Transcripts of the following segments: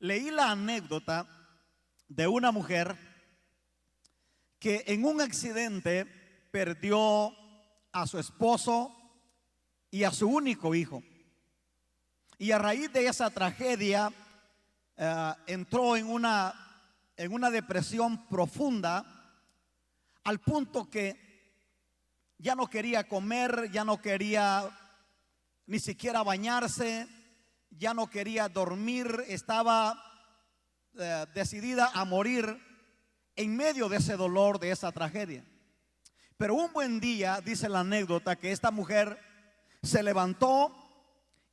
leí la anécdota de una mujer que en un accidente perdió a su esposo y a su único hijo. Y a raíz de esa tragedia entró en una depresión profunda, al punto que ya no quería comer, ya no quería ni siquiera bañarse, ya no quería dormir, estaba decidida a morir en medio de ese dolor, de esa tragedia. Pero un buen día, dice la anécdota, que esta mujer se levantó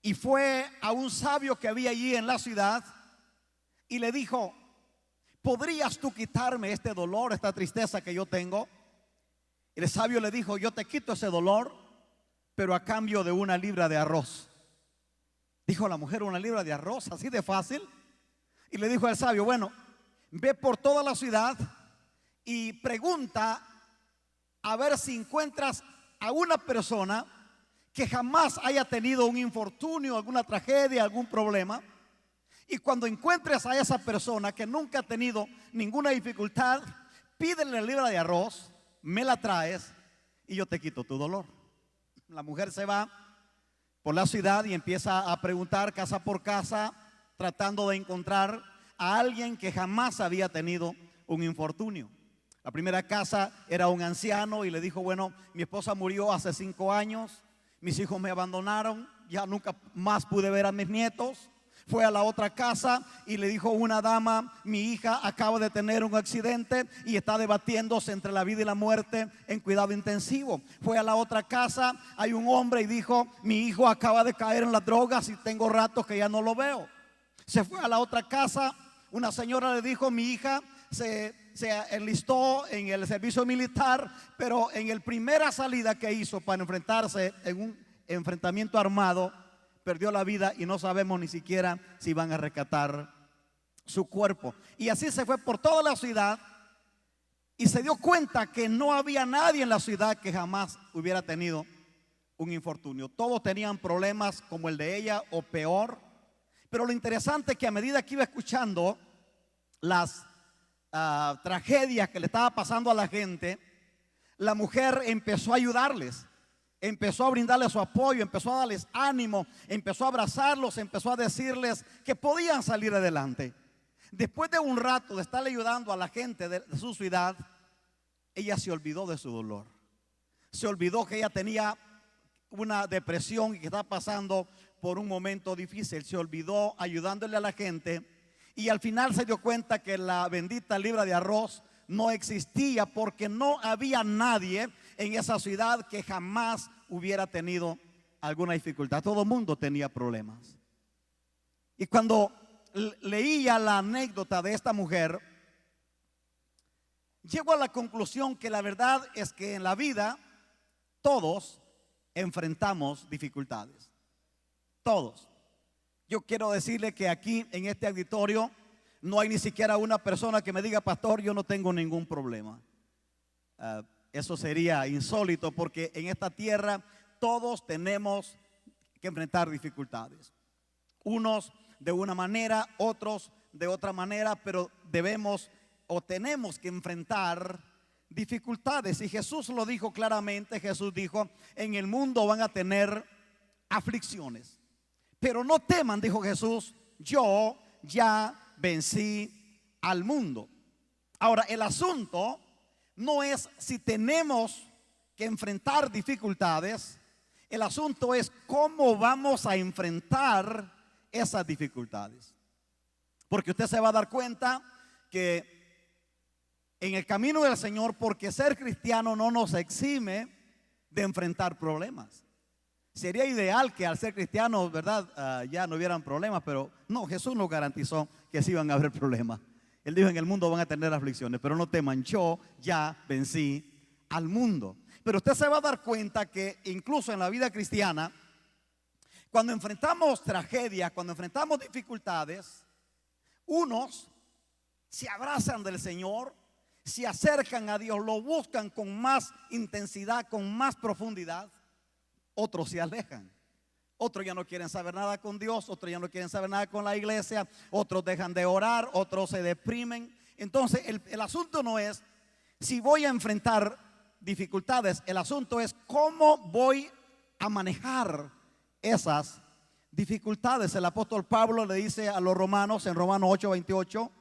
y fue a un sabio que había allí en la ciudad y le dijo: ¿podrías tú quitarme este dolor, esta tristeza que yo tengo? Y el sabio le dijo: yo te quito ese dolor, pero a cambio de 1 libra de arroz. Dijo la mujer: 1 libra de arroz, así de fácil. Y le dijo al sabio: bueno, ve por toda la ciudad y pregunta a ver si encuentras a una persona que jamás haya tenido un infortunio, alguna tragedia, algún problema. Y cuando encuentres a esa persona que nunca ha tenido ninguna dificultad, pídele 1 libra de arroz, me la traes y yo te quito tu dolor. La mujer se va por la ciudad y empieza a preguntar casa por casa, tratando de encontrar a alguien que jamás había tenido un infortunio. La primera casa era un anciano y le dijo: bueno, mi esposa murió hace 5 años, mis hijos me abandonaron, ya nunca más pude ver a mis nietos. Fue a la otra casa y le dijo una dama: mi hija acaba de tener un accidente y está debatiéndose entre la vida y la muerte en cuidado intensivo. Fue a la otra casa, hay un hombre y dijo: mi hijo acaba de caer en las drogas y tengo rato que ya no lo veo. Se fue a la otra casa, una señora le dijo: mi hija se enlistó en el servicio militar, pero en la primera salida que hizo para enfrentarse en un enfrentamiento armado, perdió la vida y no sabemos ni siquiera si van a rescatar su cuerpo. Y así se fue por toda la ciudad y se dio cuenta que no había nadie en la ciudad que jamás hubiera tenido un infortunio. Todos tenían problemas como el de ella o peor. Pero lo interesante es que a medida que iba escuchando las tragedias que le estaba pasando a la gente, la mujer empezó a ayudarles. Empezó a brindarles su apoyo, empezó a darles ánimo, empezó a abrazarlos, empezó a decirles que podían salir adelante. Después de un rato de estarle ayudando a la gente de su ciudad, ella se olvidó de su dolor. Se olvidó que ella tenía una depresión y que estaba pasando por un momento difícil. Se olvidó ayudándole a la gente y al final se dio cuenta que la bendita libra de arroz no existía, porque no había nadie en esa ciudad que jamás hubiera tenido alguna dificultad. Todo el mundo tenía problemas. Y cuando leía la anécdota de esta mujer, llego a la conclusión que la verdad es que en la vida todos enfrentamos dificultades. Todos. Yo quiero decirle que aquí en este auditorio no hay ni siquiera una persona que me diga: pastor, yo no tengo ningún problema. Eso sería insólito, porque en esta tierra todos tenemos que enfrentar dificultades. Unos de una manera, otros de otra manera, pero debemos o tenemos que enfrentar dificultades. Y Jesús lo dijo claramente. Jesús dijo: en el mundo van a tener aflicciones, pero no teman, dijo Jesús, yo ya vencí al mundo. Ahora, el asunto no es si tenemos que enfrentar dificultades. El asunto es cómo vamos a enfrentar esas dificultades. Porque usted se va a dar cuenta que en el camino del Señor, porque ser cristiano no nos exime de enfrentar problemas. Sería ideal que al ser cristianos, ¿verdad? Ya no hubieran problemas, pero no, Jesús nos garantizó que sí iban a haber problemas. Él dijo: en el mundo van a tener aflicciones, pero no teman, yo ya vencí al mundo. Pero usted se va a dar cuenta que incluso en la vida cristiana, cuando enfrentamos tragedias, cuando enfrentamos dificultades, unos se abrazan del Señor, se acercan a Dios, lo buscan con más intensidad, con más profundidad. Otros se alejan. Otros ya no quieren saber nada con Dios, otros ya no quieren saber nada con la iglesia, otros dejan de orar, otros se deprimen. Entonces el asunto no es si voy a enfrentar dificultades, el asunto es cómo voy a manejar esas dificultades. El apóstol Pablo le dice a los romanos en Romanos 8:28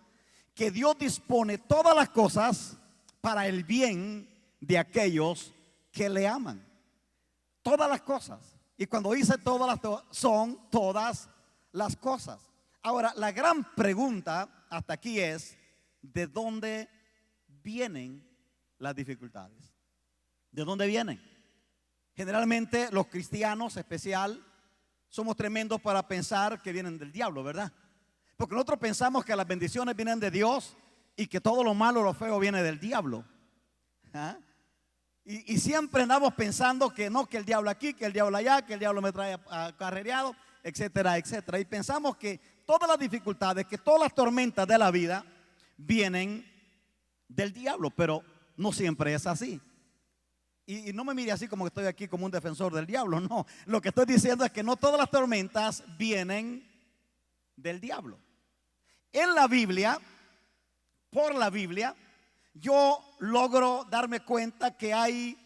que Dios dispone todas las cosas para el bien de aquellos que le aman. Todas las cosas. Y cuando dice todas son todas las cosas. Ahora, la gran pregunta hasta aquí es: ¿de dónde vienen las dificultades? ¿De dónde vienen? Generalmente los cristianos, especial, somos tremendos para pensar que vienen del diablo, ¿verdad? Porque nosotros pensamos que las bendiciones vienen de Dios y que todo lo malo, lo feo viene del diablo. ¿Ah? Y siempre andamos pensando que no, que el diablo aquí, que el diablo allá, que el diablo me trae acarreado, etcétera, etcétera. Y pensamos que todas las dificultades, que todas las tormentas de la vida vienen del diablo, pero no siempre es así. Y no me mire así como que estoy aquí como un defensor del diablo, no. Lo que estoy diciendo es que no todas las tormentas vienen del diablo. En la Biblia, por la Biblia, yo logro darme cuenta que hay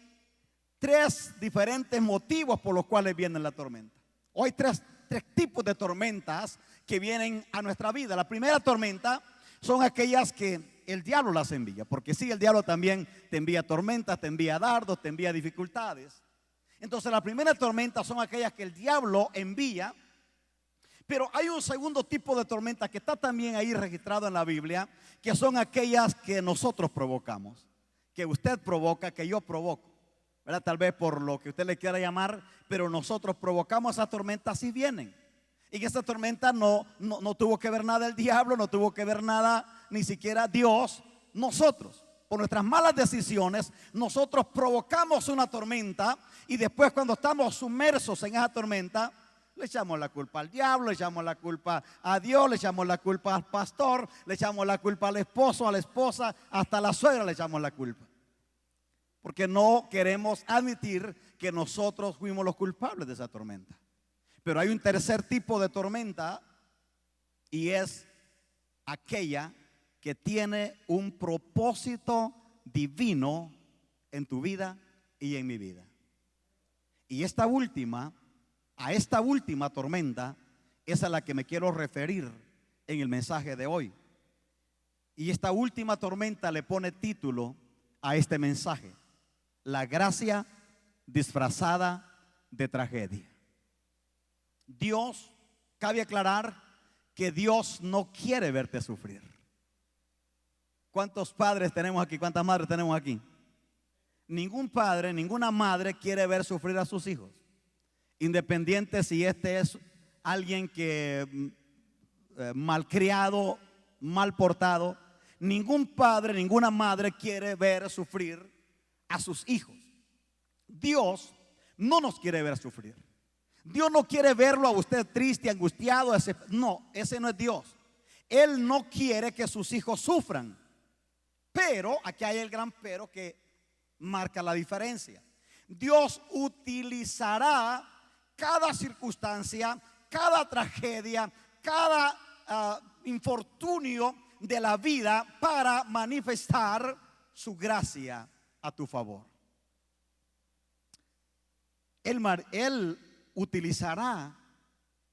tres diferentes motivos por los cuales viene la tormenta. O hay tres tipos de tormentas que vienen a nuestra vida. La primera tormenta son aquellas que el diablo las envía, porque sí, el diablo también te envía tormentas, te envía dardos, te envía dificultades. Entonces la primera tormenta son aquellas que el diablo envía. Pero hay un segundo tipo de tormenta que está también ahí registrado en la Biblia, que son aquellas que nosotros provocamos, que usted provoca, que yo provoco, ¿verdad? Tal vez por lo que usted le quiera llamar, pero nosotros provocamos esas tormentas y vienen. Y que esa tormenta no tuvo que ver nada el diablo, no tuvo que ver nada ni siquiera Dios. Nosotros, por nuestras malas decisiones, nosotros provocamos una tormenta y después cuando estamos sumersos en esa tormenta, le echamos la culpa al diablo, le echamos la culpa a Dios, le echamos la culpa al pastor, le echamos la culpa al esposo, a la esposa, hasta a la suegra le echamos la culpa. Porque no queremos admitir que nosotros fuimos los culpables de esa tormenta. Pero hay un tercer tipo de tormenta y es aquella que tiene un propósito divino en tu vida y en mi vida. Y a esta última tormenta es a la que me quiero referir en el mensaje de hoy. Y esta última tormenta le pone título a este mensaje: la gracia disfrazada de tragedia. Dios, cabe aclarar que Dios no quiere verte sufrir. ¿Cuántos padres tenemos aquí? ¿Cuántas madres tenemos aquí? Ningún padre, ninguna madre quiere ver sufrir a sus hijos, independiente si este es alguien que malcriado, mal portado. Ningún padre, ninguna madre quiere ver sufrir a sus hijos. Dios no nos quiere ver sufrir. Dios no quiere verlo a usted triste, angustiado. No, ese no es Dios. Él no quiere que sus hijos sufran. Pero, aquí hay el gran pero que marca la diferencia. Dios utilizará cada circunstancia, cada tragedia, cada infortunio de la vida para manifestar su gracia a tu favor. Él utilizará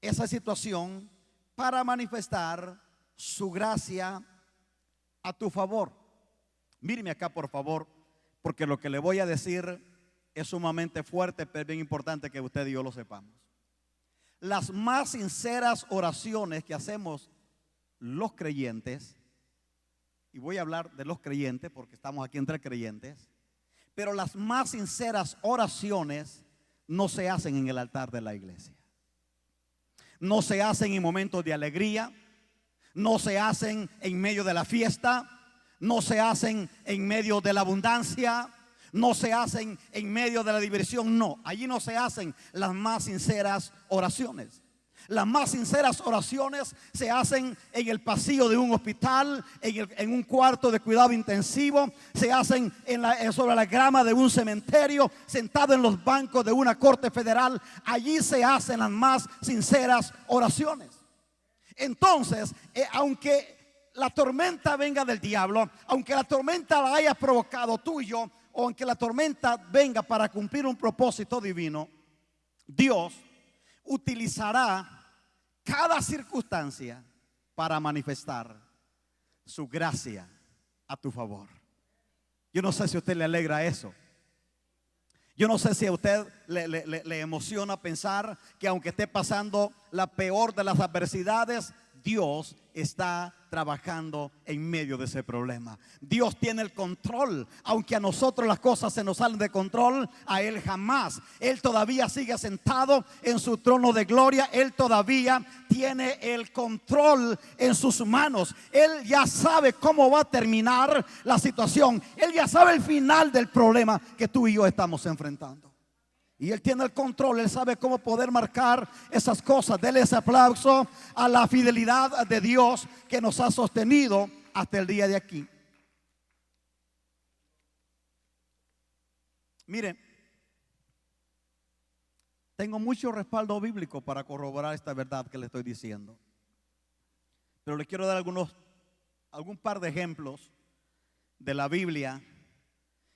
esa situación para manifestar su gracia a tu favor. Míreme acá, por favor, porque lo que le voy a decir es sumamente fuerte, pero es bien importante que usted y yo lo sepamos. Las más sinceras oraciones que hacemos los creyentes, y voy a hablar de los creyentes porque estamos aquí entre creyentes, pero las más sinceras oraciones no se hacen en el altar de la iglesia. No se hacen en momentos de alegría, no se hacen en medio de la fiesta, no se hacen en medio de la abundancia, no se hacen en medio de la diversión. No, allí no se hacen las más sinceras oraciones. Las más sinceras oraciones se hacen en el pasillo de un hospital, en un cuarto de cuidado intensivo, se hacen sobre la grama de un cementerio, sentado en los bancos de una corte federal. Allí se hacen las más sinceras oraciones. Entonces, aunque la tormenta venga del diablo, aunque la tormenta la haya provocado tú y yo, o aunque la tormenta venga para cumplir un propósito divino, Dios utilizará cada circunstancia para manifestar su gracia a tu favor. Yo no sé si a usted le alegra eso. Yo no sé si a usted le emociona pensar que aunque esté pasando la peor de las adversidades, Dios está trabajando en medio de ese problema. Dios tiene el control. Aunque a nosotros las cosas se nos salen de control, a Él jamás. Él todavía sigue sentado en su trono de gloria. Él todavía tiene el control en sus manos. Él ya sabe cómo va a terminar la situación. Él ya sabe el final del problema que tú y yo estamos enfrentando. Y Él tiene el control, Él sabe cómo poder marcar esas cosas. Dele ese aplauso a la fidelidad de Dios que nos ha sostenido hasta el día de aquí. Mire, tengo mucho respaldo bíblico para corroborar esta verdad que le estoy diciendo. Pero le quiero dar algún par de ejemplos de la Biblia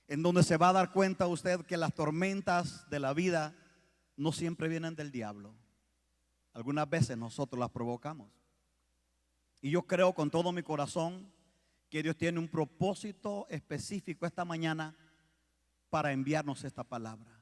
en donde se va a dar cuenta usted que las tormentas de la vida no siempre vienen del diablo. Algunas veces nosotros las provocamos. Y yo creo con todo mi corazón que Dios tiene un propósito específico esta mañana para enviarnos esta palabra.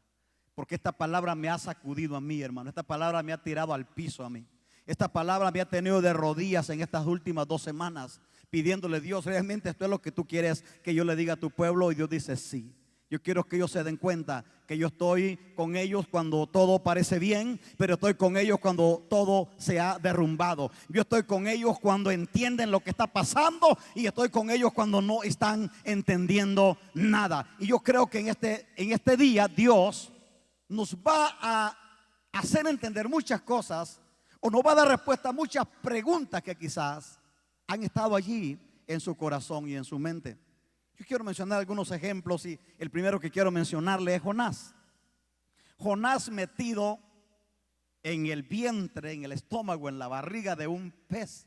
Porque esta palabra me ha sacudido a mí, hermano. Esta palabra me ha tirado al piso a mí. Esta palabra me ha tenido de rodillas en estas últimas 2 semanas, pidiéndole: Dios, realmente esto es lo que tú quieres que yo le diga a tu pueblo. Y Dios dice: sí. Yo quiero que ellos se den cuenta que yo estoy con ellos cuando todo parece bien, pero estoy con ellos cuando todo se ha derrumbado. Yo estoy con ellos cuando entienden lo que está pasando, y estoy con ellos cuando no están entendiendo nada. Y yo creo que en este día Dios nos va a hacer entender muchas cosas, o nos va a dar respuesta a muchas preguntas que quizás han estado allí en su corazón y en su mente. Yo quiero mencionar algunos ejemplos, y el primero que quiero mencionarle es Jonás. Jonás metido en el vientre, en el estómago, en la barriga de un pez.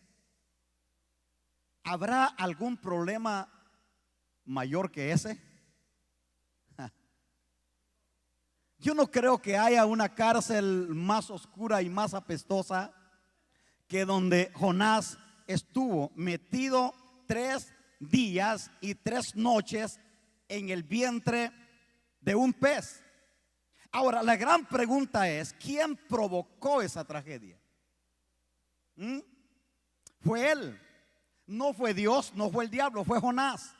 ¿Habrá algún problema mayor que ese? Yo no creo que haya una cárcel más oscura y más apestosa que donde Jonás estuvo metido 3 días y 3 noches en el vientre de un pez. Ahora, la gran pregunta es: ¿quién provocó esa tragedia? Fue él. No fue Dios, no fue el diablo, fue Jonás.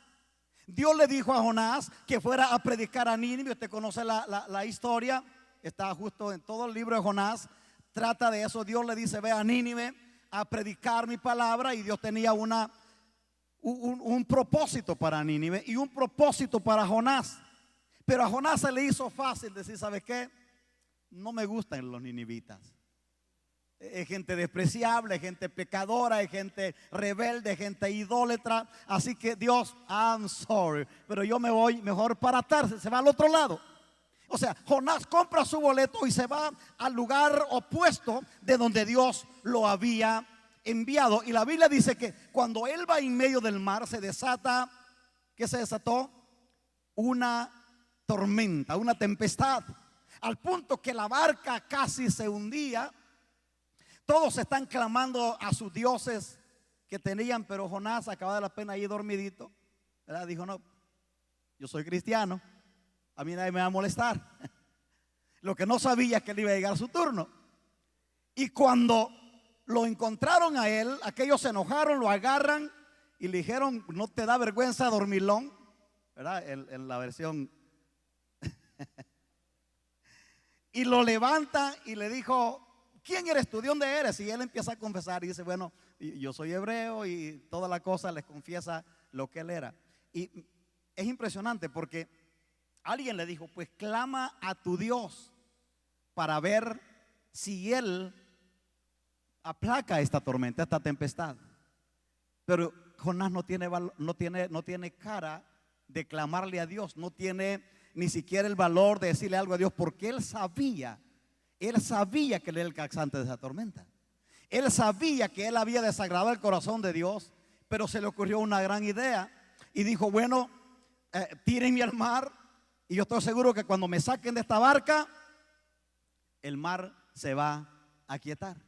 Dios le dijo a Jonás que fuera a predicar a Nínive. Usted conoce la historia, está justo en todo el libro de Jonás. Trata de eso. Dios le dice: ve a Nínive a predicar mi palabra. Y Dios tenía un propósito para Nínive y un propósito para Jonás. Pero a Jonás se le hizo fácil decir: ¿sabes qué? No me gustan los ninivitas. Es gente despreciable, gente pecadora, es gente rebelde, gente idólatra. Así que Dios, I'm sorry, pero yo me voy mejor para Tarsis. Se va al otro lado. O sea, Jonás compra su boleto y se va al lugar opuesto de donde Dios lo había enviado. Y la Biblia dice que cuando él va en medio del mar, se desata, ¿qué se desató? Una tormenta, una tempestad, al punto que la barca casi se hundía. Todos están clamando a sus dioses que tenían, pero Jonás acababa de la pena ahí dormidito, ¿verdad? Dijo: no, yo soy cristiano, a mí nadie me va a molestar. Lo que no sabía es que le iba a llegar su turno. Y cuando lo encontraron a él, aquellos se enojaron, lo agarran y le dijeron: ¿no te da vergüenza, dormilón? ¿Verdad? En la versión. Y lo levanta y le dijo: ¿quién eres tú? ¿De dónde eres? Y él empieza a confesar y dice: bueno, yo soy hebreo, y toda la cosa les confiesa lo que él era. Y es impresionante porque alguien le dijo: pues clama a tu Dios para ver si él aplaca esta tormenta, esta tempestad. Pero Jonás no tiene cara de clamarle a Dios, no tiene ni siquiera el valor de decirle algo a Dios, porque él sabía que él era el causante de esa tormenta. Él sabía que él había desagradado el corazón de Dios, pero se le ocurrió una gran idea y dijo, bueno, tírenme al mar y yo estoy seguro que cuando me saquen de esta barca, el mar se va a aquietar.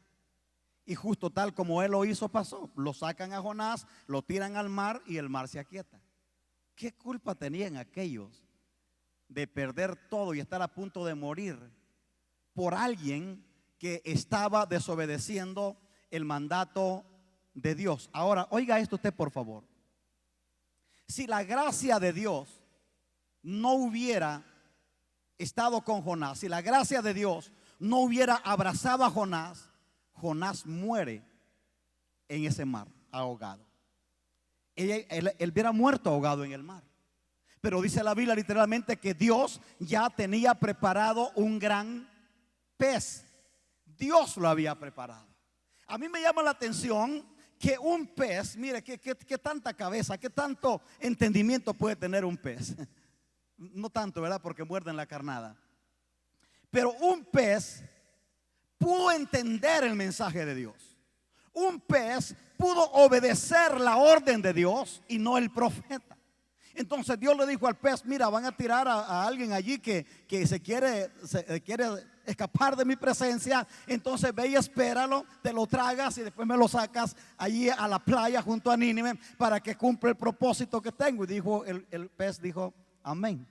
Y justo tal como él lo hizo pasó. Lo sacan a Jonás, lo tiran al mar y el mar se aquieta. ¿Qué culpa tenían aquellos de perder todo y estar a punto de morir por alguien que estaba desobedeciendo el mandato de Dios? Ahora, oiga esto usted, por favor. Si la gracia de Dios no hubiera estado con Jonás, si la gracia de Dios no hubiera abrazado a Jonás, Jonás muere en ese mar, ahogado. Él hubiera muerto ahogado en el mar. Pero dice la Biblia literalmente que Dios ya tenía preparado un gran pez. Dios lo había preparado. A mí me llama la atención que un pez, mire, que tanta cabeza, que tanto entendimiento puede tener un pez. No tanto, ¿verdad? Porque muerden la carnada. Pero un pez pudo entender el mensaje de Dios. Un pez pudo obedecer la orden de Dios y no el profeta. Entonces Dios le dijo al pez, mira, van a tirar a alguien allí que se quiere escapar de mi presencia. Entonces ve y espéralo, te lo tragas y después me lo sacas allí a la playa junto a Nínive para que cumpla el propósito que tengo. Y dijo el pez dijo, amén.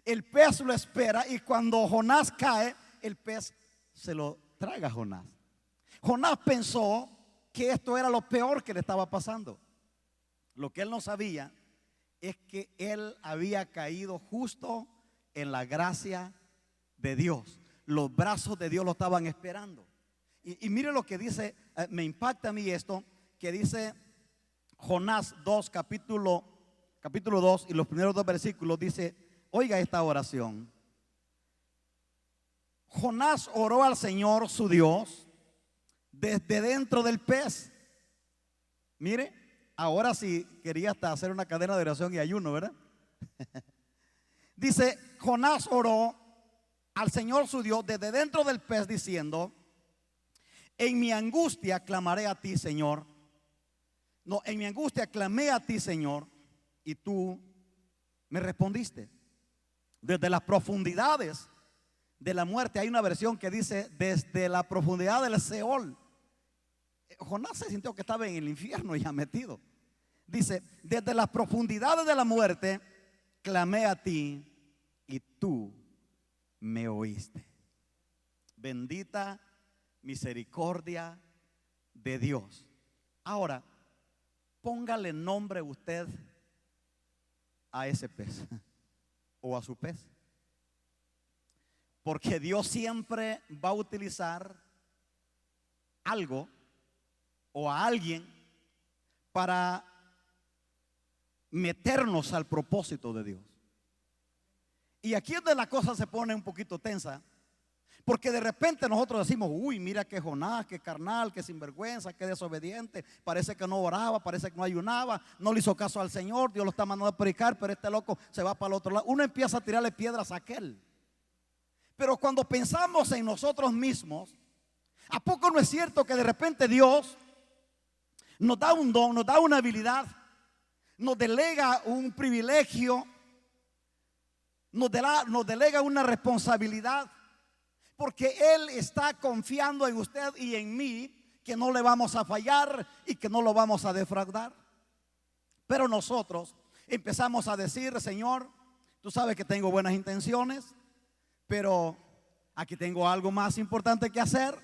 El pez lo espera y cuando Jonás cae, el pez se lo traga a Jonás. Jonás pensó que esto era lo peor que le estaba pasando. Lo que él no sabía es que él había caído justo en la gracia de Dios. Los brazos de Dios lo estaban esperando. Y mire lo que dice, me impacta a mí esto, que dice Jonás 2, capítulo 2 y los primeros 2 versículos, dice, oiga esta oración. Jonás oró al Señor su Dios desde dentro del pez. Mire, ahora sí quería hasta hacer una cadena de oración y ayuno, ¿verdad? Dice, Jonás oró al Señor su Dios desde dentro del pez diciendo, en mi angustia clamaré a ti, Señor. No, en mi angustia clamé a ti, Señor, y tú me respondiste. Desde las profundidades de la muerte, hay una versión que dice desde la profundidad del Seol. Jonás se sintió que estaba en el infierno ya metido. Dice, desde las profundidades de la muerte clamé a ti y tú me oíste. Bendita misericordia de Dios. Ahora, póngale nombre usted a ese pez o a su pez, porque Dios siempre va a utilizar algo o a alguien para meternos al propósito de Dios. Y aquí es donde la cosa se pone un poquito tensa, porque de repente nosotros decimos, uy, mira que Jonás, que carnal, que sinvergüenza, que desobediente, parece que no oraba, parece que no ayunaba, no le hizo caso al Señor, Dios lo está mandando a predicar, pero este loco se va para el otro lado. Uno empieza a tirarle piedras a aquel. Pero cuando pensamos en nosotros mismos, ¿a poco no es cierto que de repente Dios nos da un don, nos da una habilidad, nos delega un privilegio, nos delega una responsabilidad? Porque Él está confiando en usted y en mí, que no le vamos a fallar y que no lo vamos a defraudar. Pero nosotros empezamos a decir, Señor, tú sabes que tengo buenas intenciones, pero aquí tengo algo más importante que hacer.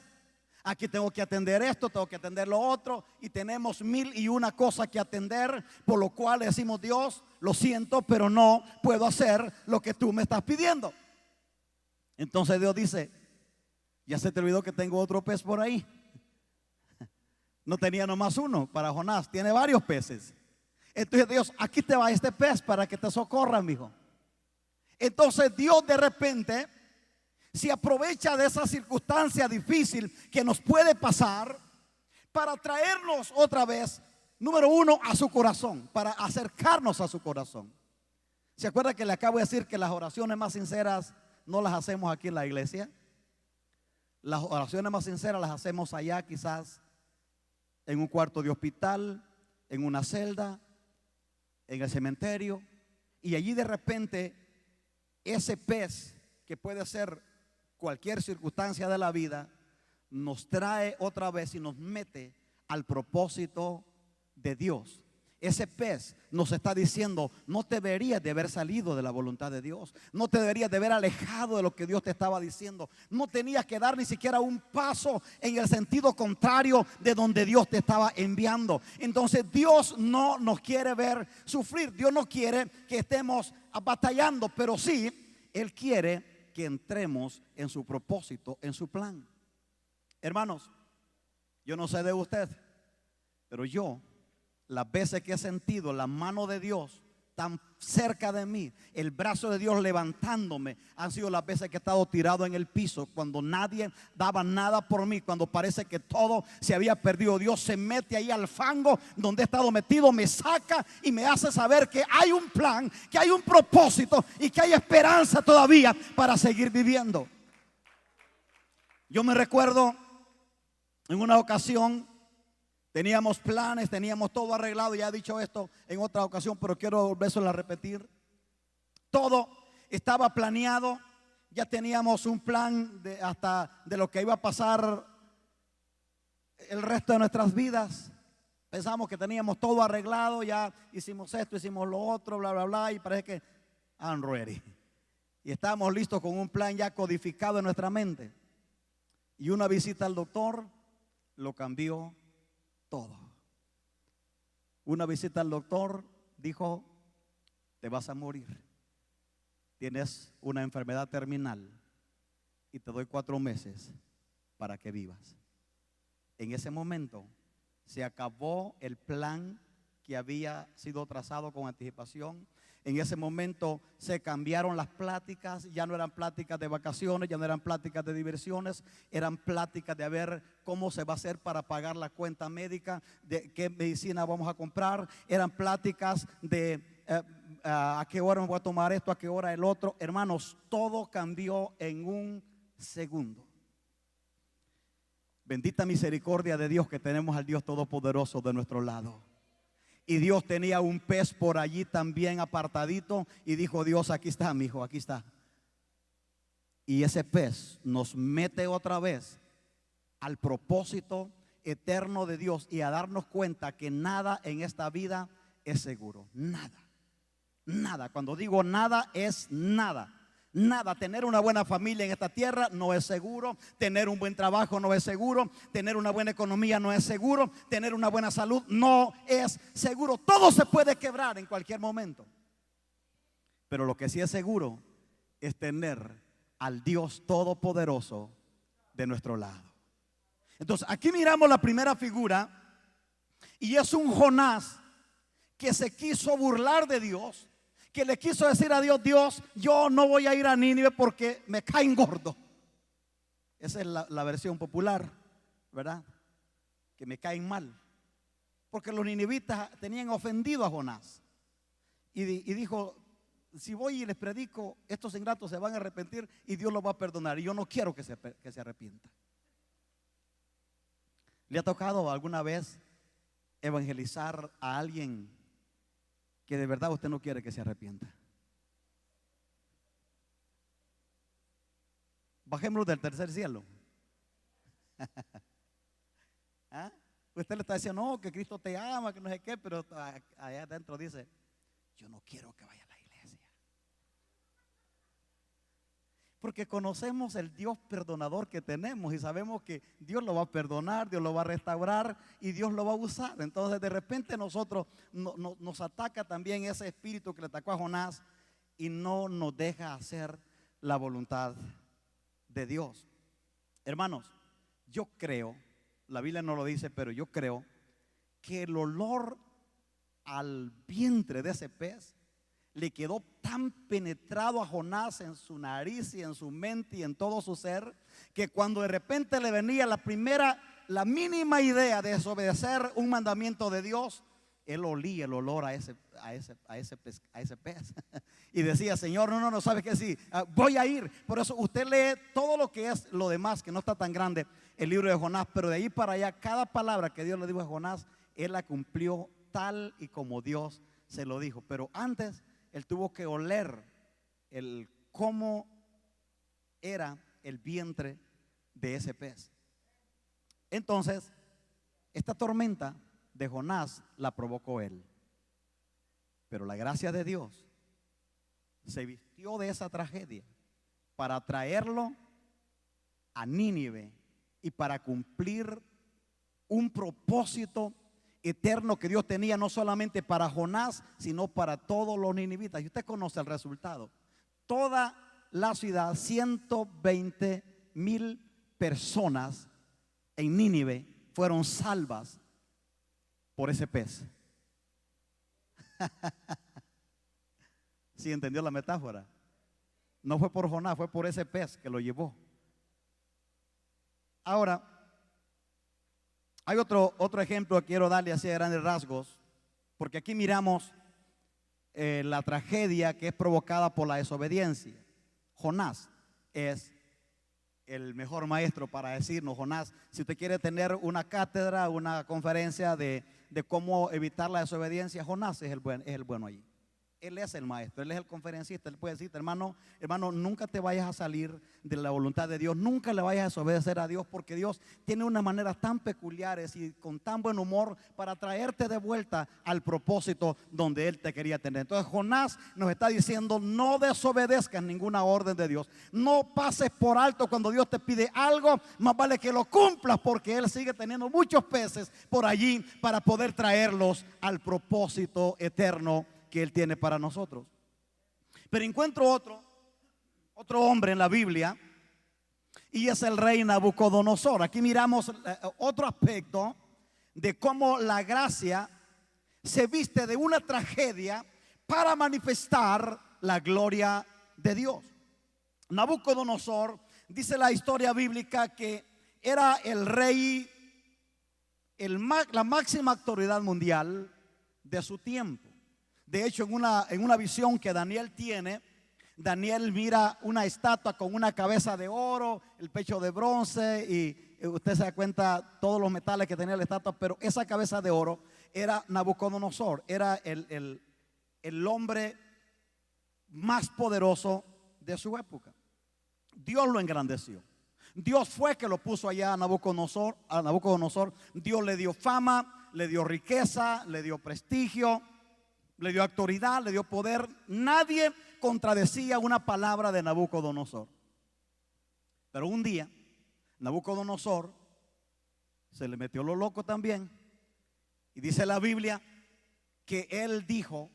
Aquí tengo que atender esto, tengo que atender lo otro, y tenemos 1001 cosas que atender, por lo cual decimos, Dios, lo siento, pero no puedo hacer lo que tú me estás pidiendo. Entonces Dios dice, ya se te olvidó que tengo otro pez por ahí. No tenía nomás uno para Jonás, tiene varios peces. Entonces Dios, aquí te va este pez para que te socorra, mijo. Entonces Dios de repente se aprovecha de esa circunstancia difícil que nos puede pasar para traernos otra vez, número uno, a su corazón, para acercarnos a su corazón. ¿Se acuerda que le acabo de decir que las oraciones más sinceras no las hacemos aquí en la iglesia? Las oraciones más sinceras las hacemos allá, quizás en un cuarto de hospital, en una celda, en el cementerio. Y allí de repente ese pez, que puede ser cualquier circunstancia de la vida, nos trae otra vez y nos mete al propósito de Dios. Ese pez nos está diciendo: no te deberías de haber salido de la voluntad de Dios, no te deberías de haber alejado de lo que Dios te estaba diciendo, no tenías que dar ni siquiera un paso en el sentido contrario de donde Dios te estaba enviando. Entonces Dios no nos quiere ver sufrir, Dios no quiere que estemos batallando, pero sí Él quiere que entremos en su propósito, en su plan. Hermanos, yo no sé de usted, pero yo, las veces que he sentido la mano de Dios tan cerca de mí, el brazo de Dios levantándome, han sido las veces que he estado tirado en el piso, cuando nadie daba nada por mí, cuando parece que todo se había perdido. Dios se mete ahí al fango donde he estado metido, me saca y me hace saber que hay un plan, que hay un propósito y que hay esperanza todavía para seguir viviendo. Yo me recuerdo en una ocasión, teníamos planes, teníamos todo arreglado. Ya he dicho esto en otra ocasión, pero quiero volverlo a repetir. Todo estaba planeado. Ya teníamos un plan hasta de lo que iba a pasar el resto de nuestras vidas. Pensamos que teníamos todo arreglado. Ya hicimos esto, hicimos lo otro, bla, bla, bla. Y parece que I'm ready. Y estábamos listos con un plan ya codificado en nuestra mente. Y una visita al doctor lo cambió todo. Una visita al doctor dijo: te vas a morir, tienes una enfermedad terminal y te doy 4 meses para que vivas. En ese momento se acabó el plan que había sido trazado con anticipación. En ese momento se cambiaron las pláticas. Ya no eran pláticas de vacaciones, ya no eran pláticas de diversiones, eran pláticas de a ver cómo se va a hacer para pagar la cuenta médica, de qué medicina vamos a comprar. Eran pláticas de a qué hora me voy a tomar esto, a qué hora el otro. Hermanos, todo cambió en un segundo. Bendita misericordia de Dios que tenemos al Dios Todopoderoso de nuestro lado. Y Dios tenía un pez por allí también apartadito. Y dijo Dios: aquí está, mi hijo, aquí está. Y ese pez nos mete otra vez al propósito eterno de Dios y a darnos cuenta que nada en esta vida es seguro. Nada, nada. Cuando digo nada, es nada. Nada. Tener una buena familia en esta tierra no es seguro. Tener un buen trabajo no es seguro. Tener una buena economía no es seguro. Tener una buena salud no es seguro. Todo se puede quebrar en cualquier momento. Pero lo que sí es seguro es tener al Dios Todopoderoso de nuestro lado. Entonces aquí miramos la primera figura, y es un Jonás que se quiso burlar de Dios, que le quiso decir a Dios: Dios, yo no voy a ir a Nínive porque me caen gordo. Esa es la versión popular, ¿verdad? Que me caen mal, porque los ninivitas tenían ofendido a Jonás. Y dijo: si voy y les predico, estos ingratos se van a arrepentir y Dios los va a perdonar. Y yo no quiero que se arrepienta. ¿Le ha tocado alguna vez evangelizar a alguien que de verdad usted no quiere que se arrepienta? Bajémonos del tercer cielo. ¿Ah? Usted le está diciendo: no, que Cristo te ama, que no sé qué, pero allá adentro dice: yo no quiero que vaya a la iglesia. Porque conocemos el Dios perdonador que tenemos y sabemos que Dios lo va a perdonar, Dios lo va a restaurar y Dios lo va a usar. Entonces de repente nosotros nos ataca también ese espíritu que le atacó a Jonás y no nos deja hacer la voluntad de Dios. Hermanos, yo creo, la Biblia no lo dice, pero yo creo que el olor al vientre de ese pez le quedó tan penetrado a Jonás en su nariz y en su mente y en todo su ser, que cuando de repente le venía la mínima idea de desobedecer un mandamiento de Dios, él olía el olor a ese pez y decía: Señor, no, ¿sabes qué? Sí, voy a ir. Por eso usted lee todo lo que es lo demás, que no está tan grande, el libro de Jonás, pero de ahí para allá, cada palabra que Dios le dijo a Jonás, él la cumplió tal y como Dios se lo dijo. Pero antes él tuvo que oler el cómo era el vientre de ese pez. Entonces, esta tormenta de Jonás la provocó él, pero la gracia de Dios se vistió de esa tragedia para traerlo a Nínive y para cumplir un propósito eterno que Dios tenía, no solamente para Jonás, sino para todos los ninivitas. Y usted conoce el resultado. Toda la ciudad, 120,000 personas en Nínive fueron salvas por ese pez. ¿Sí entendió la metáfora? No fue por Jonás, fue por ese pez que lo llevó. Ahora, hay otro ejemplo que quiero darle así de grandes rasgos, porque aquí miramos la tragedia que es provocada por la desobediencia. Jonás es el mejor maestro para decirnos. Jonás, si usted quiere tener una cátedra, una conferencia de cómo evitar la desobediencia, Jonás es el bueno allí. Él es el maestro, él es el conferencista. Él puede decirte: hermano, nunca te vayas a salir de la voluntad de Dios, nunca le vayas a desobedecer a Dios, porque Dios tiene unas maneras tan peculiares y con tan buen humor para traerte de vuelta al propósito donde Él te quería tener. Entonces Jonás nos está diciendo: no desobedezcas ninguna orden de Dios, no pases por alto cuando Dios te pide algo, más vale que lo cumplas, porque Él sigue teniendo muchos peces por allí para poder traerlos al propósito eterno que Él tiene para nosotros. Pero encuentro otro hombre en la Biblia, y es el rey Nabucodonosor. Aquí miramos otro aspecto de cómo la gracia se viste de una tragedia para manifestar la gloria de Dios. Nabucodonosor, dice la historia bíblica, que era el rey, la máxima autoridad mundial de su tiempo. De hecho, en una visión que Daniel tiene, Daniel mira una estatua con una cabeza de oro, el pecho de bronce, y usted se da cuenta todos los metales que tenía la estatua, pero esa cabeza de oro era Nabucodonosor, era el hombre más poderoso de su época. Dios lo engrandeció. Dios fue que lo puso allá a Nabucodonosor. Dios le dio fama, le dio riqueza, le dio prestigio, le dio autoridad, le dio poder. Nadie contradecía una palabra de Nabucodonosor. Pero un día Nabucodonosor se le metió lo loco también, y dice la Biblia que él dijo,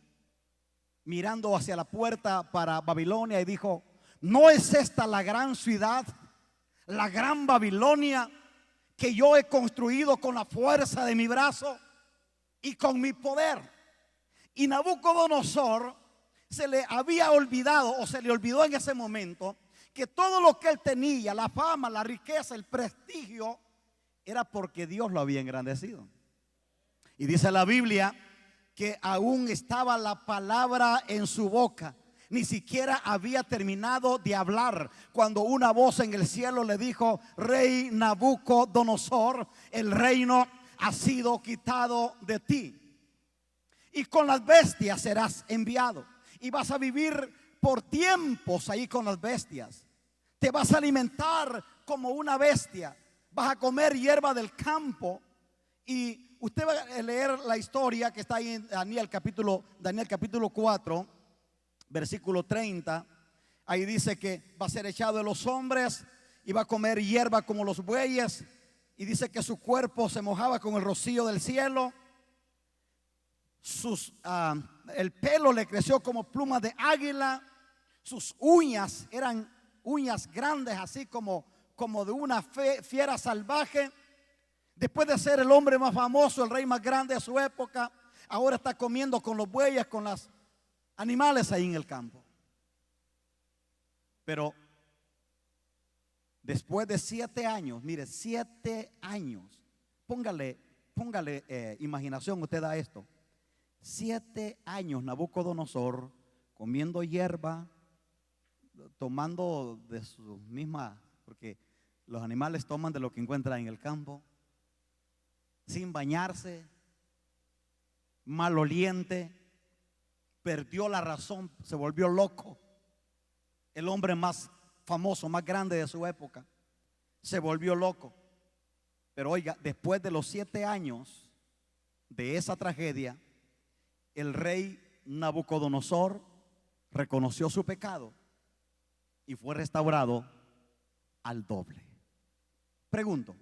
mirando hacia la puerta para Babilonia, y dijo: ¿no es esta la gran ciudad, la gran Babilonia, que yo he construido con la fuerza de mi brazo y con mi poder? Y Nabucodonosor se le había olvidado, o se le olvidó en ese momento, que todo lo que él tenía, la fama, la riqueza, el prestigio, era porque Dios lo había engrandecido. Y dice la Biblia que aún estaba la palabra en su boca, ni siquiera había terminado de hablar, cuando una voz en el cielo le dijo: rey Nabucodonosor, el reino ha sido quitado de ti, y con las bestias serás enviado, y vas a vivir por tiempos ahí con las bestias. Te vas a alimentar como una bestia, vas a comer hierba del campo. Y usted va a leer la historia que está ahí en Daniel capítulo 4, versículo 30. Ahí dice que va a ser echado de los hombres y va a comer hierba como los bueyes. Y dice que su cuerpo se mojaba con el rocío del cielo. El pelo le creció como plumas de águila. Sus uñas eran uñas grandes, así como de una fiera salvaje. Después de ser el hombre más famoso, el rey más grande de su época, ahora está comiendo con los bueyes, con las animales ahí en el campo. Pero después de 7 años, mire, 7 años, póngale imaginación usted a esto. 7 años Nabucodonosor comiendo hierba, tomando de sus mismas, porque los animales toman de lo que encuentran en el campo, sin bañarse, maloliente, perdió la razón, se volvió loco. El hombre más famoso, más grande de su época, se volvió loco. Pero oiga, después de los 7 años de esa tragedia, el rey Nabucodonosor reconoció su pecado y fue restaurado al doble. Pregunto,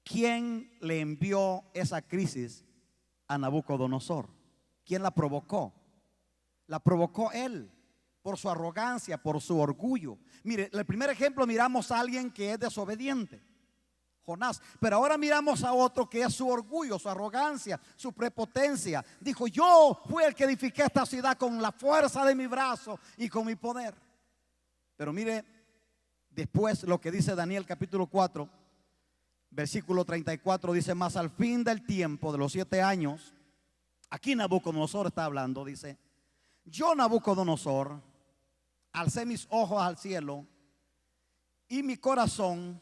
¿quién le envió esa crisis a Nabucodonosor? ¿Quién la provocó? La provocó él, por su arrogancia, por su orgullo. Mire, el primer ejemplo miramos a alguien que es desobediente, Jonás. Pero ahora miramos a otro que es su orgullo, su arrogancia, su prepotencia. Dijo: yo fui el que edifiqué esta ciudad con la fuerza de mi brazo y con mi poder. Pero mire después lo que dice Daniel capítulo 4, versículo 34, dice: mas al fin del tiempo de los 7 años, aquí Nabucodonosor está hablando, dice: yo, Nabucodonosor, alcé mis ojos al cielo y mi corazón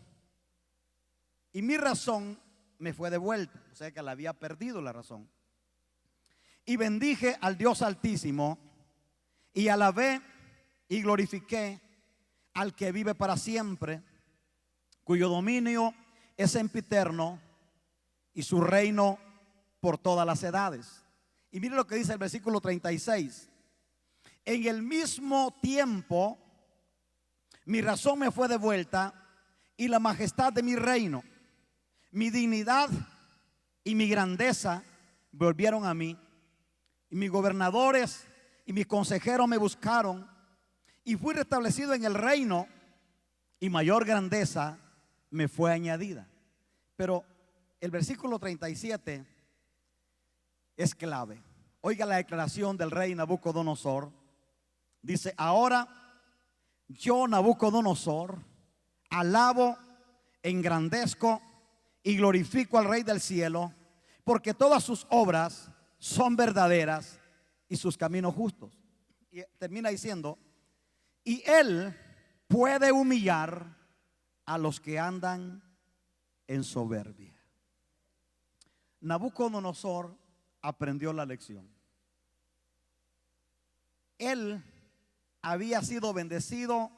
y mi razón me fue devuelta. O sea que la había perdido la razón. Y bendije al Dios Altísimo y alabé y glorifiqué al que vive para siempre, cuyo dominio es sempiterno y su reino por todas las edades. Y mire lo que dice el versículo 36. En el mismo tiempo mi razón me fue devuelta y la majestad de mi reino, mi dignidad y mi grandeza volvieron a mí. Y mis gobernadores y mis consejeros me buscaron y fui restablecido en el reino y mayor grandeza me fue añadida. Pero el versículo 37 es clave. Oiga la declaración del rey Nabucodonosor. Dice: ahora yo, Nabucodonosor, alabo, engrandezco y glorifico al Rey del cielo, porque todas sus obras son verdaderas y sus caminos justos. Y termina diciendo: y él puede humillar a los que andan en soberbia. Nabucodonosor aprendió la lección. Él había sido bendecido,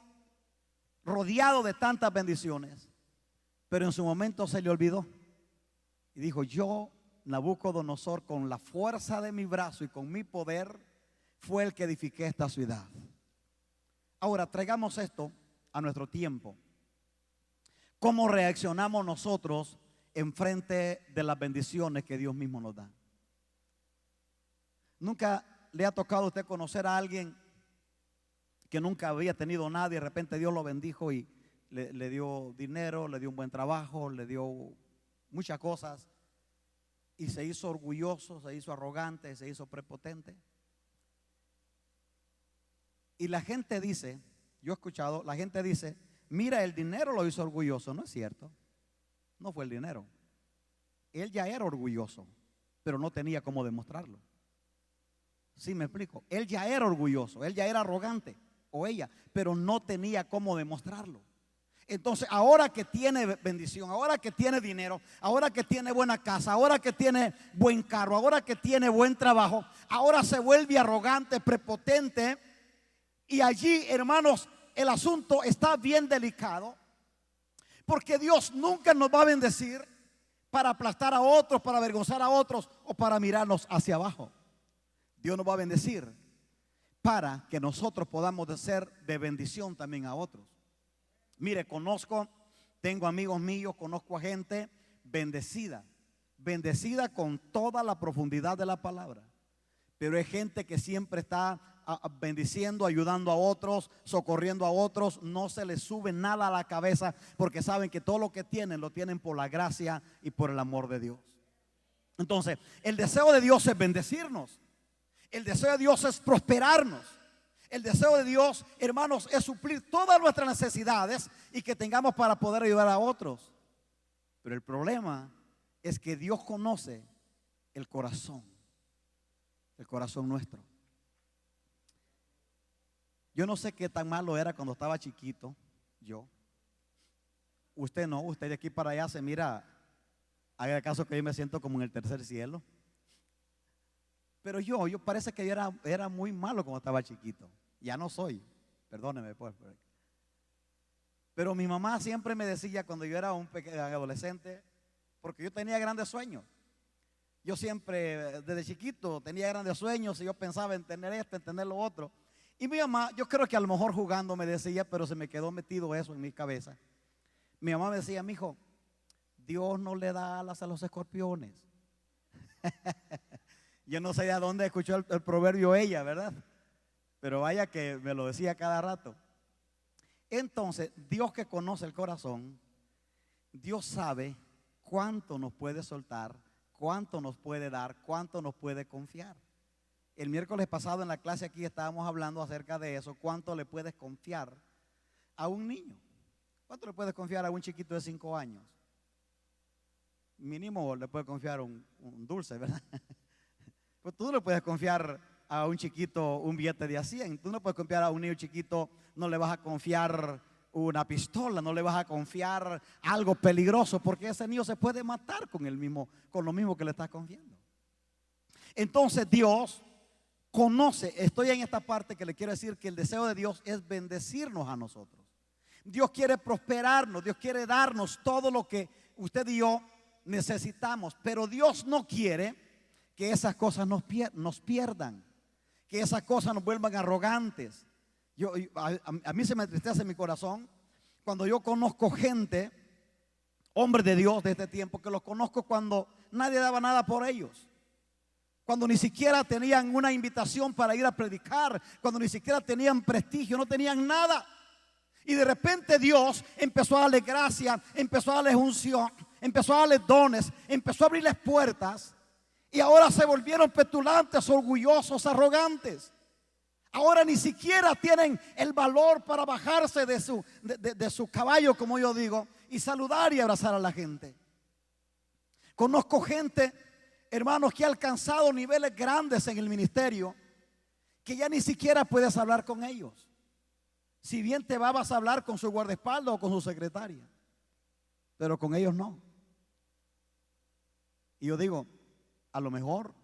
rodeado de tantas bendiciones, pero en su momento se le olvidó y dijo: yo, Nabucodonosor, con la fuerza de mi brazo y con mi poder fue el que edifiqué esta ciudad. Ahora traigamos esto a nuestro tiempo. ¿Cómo reaccionamos nosotros en frente de las bendiciones que Dios mismo nos da? ¿Nunca le ha tocado a usted conocer a alguien que nunca había tenido nada y de repente Dios lo bendijo y le dio dinero, le dio un buen trabajo, le dio muchas cosas, y se hizo orgulloso, se hizo arrogante, se hizo prepotente? Y la gente dice, yo he escuchado, la gente dice: mira, el dinero lo hizo orgulloso. No es cierto, no fue el dinero. Él ya era orgulloso, pero no tenía cómo demostrarlo. ¿Sí me explico? Él ya era orgulloso, él ya era arrogante, o ella, pero no tenía cómo demostrarlo. Entonces, ahora que tiene bendición, ahora que tiene dinero, ahora que tiene buena casa, ahora que tiene buen carro, ahora que tiene buen trabajo, ahora se vuelve arrogante, prepotente. Y allí, hermanos, el asunto está bien delicado, porque Dios nunca nos va a bendecir para aplastar a otros, para avergonzar a otros o para mirarnos hacia abajo. Dios nos va a bendecir para que nosotros podamos ser de bendición también a otros. Mire, tengo amigos míos, conozco a gente bendecida, bendecida con toda la profundidad de la palabra, pero hay gente que siempre está bendiciendo, ayudando a otros, socorriendo a otros. No se les sube nada a la cabeza, porque saben que todo lo que tienen lo tienen por la gracia y por el amor de Dios. Entonces, el deseo de Dios es bendecirnos. El deseo de Dios es prosperarnos. El deseo de Dios, hermanos, es suplir todas nuestras necesidades y que tengamos para poder ayudar a otros. Pero el problema es que Dios conoce el corazón nuestro. Yo no sé qué tan malo era cuando estaba chiquito, yo. Usted no, usted de aquí para allá se mira, haga caso que yo me siento como en el tercer cielo. Pero yo parece que yo era muy malo cuando estaba chiquito. Ya no soy, perdóneme pues. Pero mi mamá siempre me decía cuando yo era un pequeño adolescente, porque yo tenía grandes sueños. Yo siempre, desde chiquito, tenía grandes sueños y yo pensaba en tener esto, en tener lo otro. Y mi mamá, yo creo que a lo mejor jugando me decía, pero se me quedó metido eso en mi cabeza. Mi mamá me decía, mijo, Dios no le da alas a los escorpiones. Yo no sé de dónde escuchó el proverbio ella, ¿verdad? Pero vaya que me lo decía cada rato. Entonces, Dios que conoce el corazón, Dios sabe cuánto nos puede soltar, cuánto nos puede dar, cuánto nos puede confiar. El miércoles pasado en la clase aquí estábamos hablando acerca de eso, cuánto le puedes confiar a un niño. ¿Cuánto le puedes confiar a un chiquito de 5 años? Mínimo le puedes confiar un dulce, ¿verdad? Pues tú no le puedes confiar a un chiquito un billete de a 100. Tú no puedes confiar a un niño chiquito, no le vas a confiar una pistola, no le vas a confiar algo peligroso, porque ese niño se puede matar con lo mismo que le estás confiando. Entonces Dios conoce, estoy en esta parte que le quiero decir que el deseo de Dios es bendecirnos a nosotros. Dios quiere prosperarnos, Dios quiere darnos todo lo que usted y yo necesitamos, pero Dios no quiere que esas cosas nos pierdan, que esas cosas nos vuelvan arrogantes. A mí se me entristece mi corazón cuando yo conozco gente, hombres de Dios de este tiempo, que los conozco cuando nadie daba nada por ellos, cuando ni siquiera tenían una invitación para ir a predicar, cuando ni siquiera tenían prestigio, no tenían nada. Y de repente Dios empezó a darles gracia, empezó a darles unción, empezó a darles dones, empezó a abrirles puertas. Y ahora se volvieron petulantes, orgullosos, arrogantes. Ahora ni siquiera tienen el valor para bajarse de su caballo, como yo digo, y saludar y abrazar a la gente. Conozco gente, hermanos, que ha alcanzado niveles grandes en el ministerio, que ya ni siquiera puedes hablar con ellos. Si bien te vas a hablar con su guardaespaldas o con su secretaria, pero con ellos no. Y yo digo, a lo mejor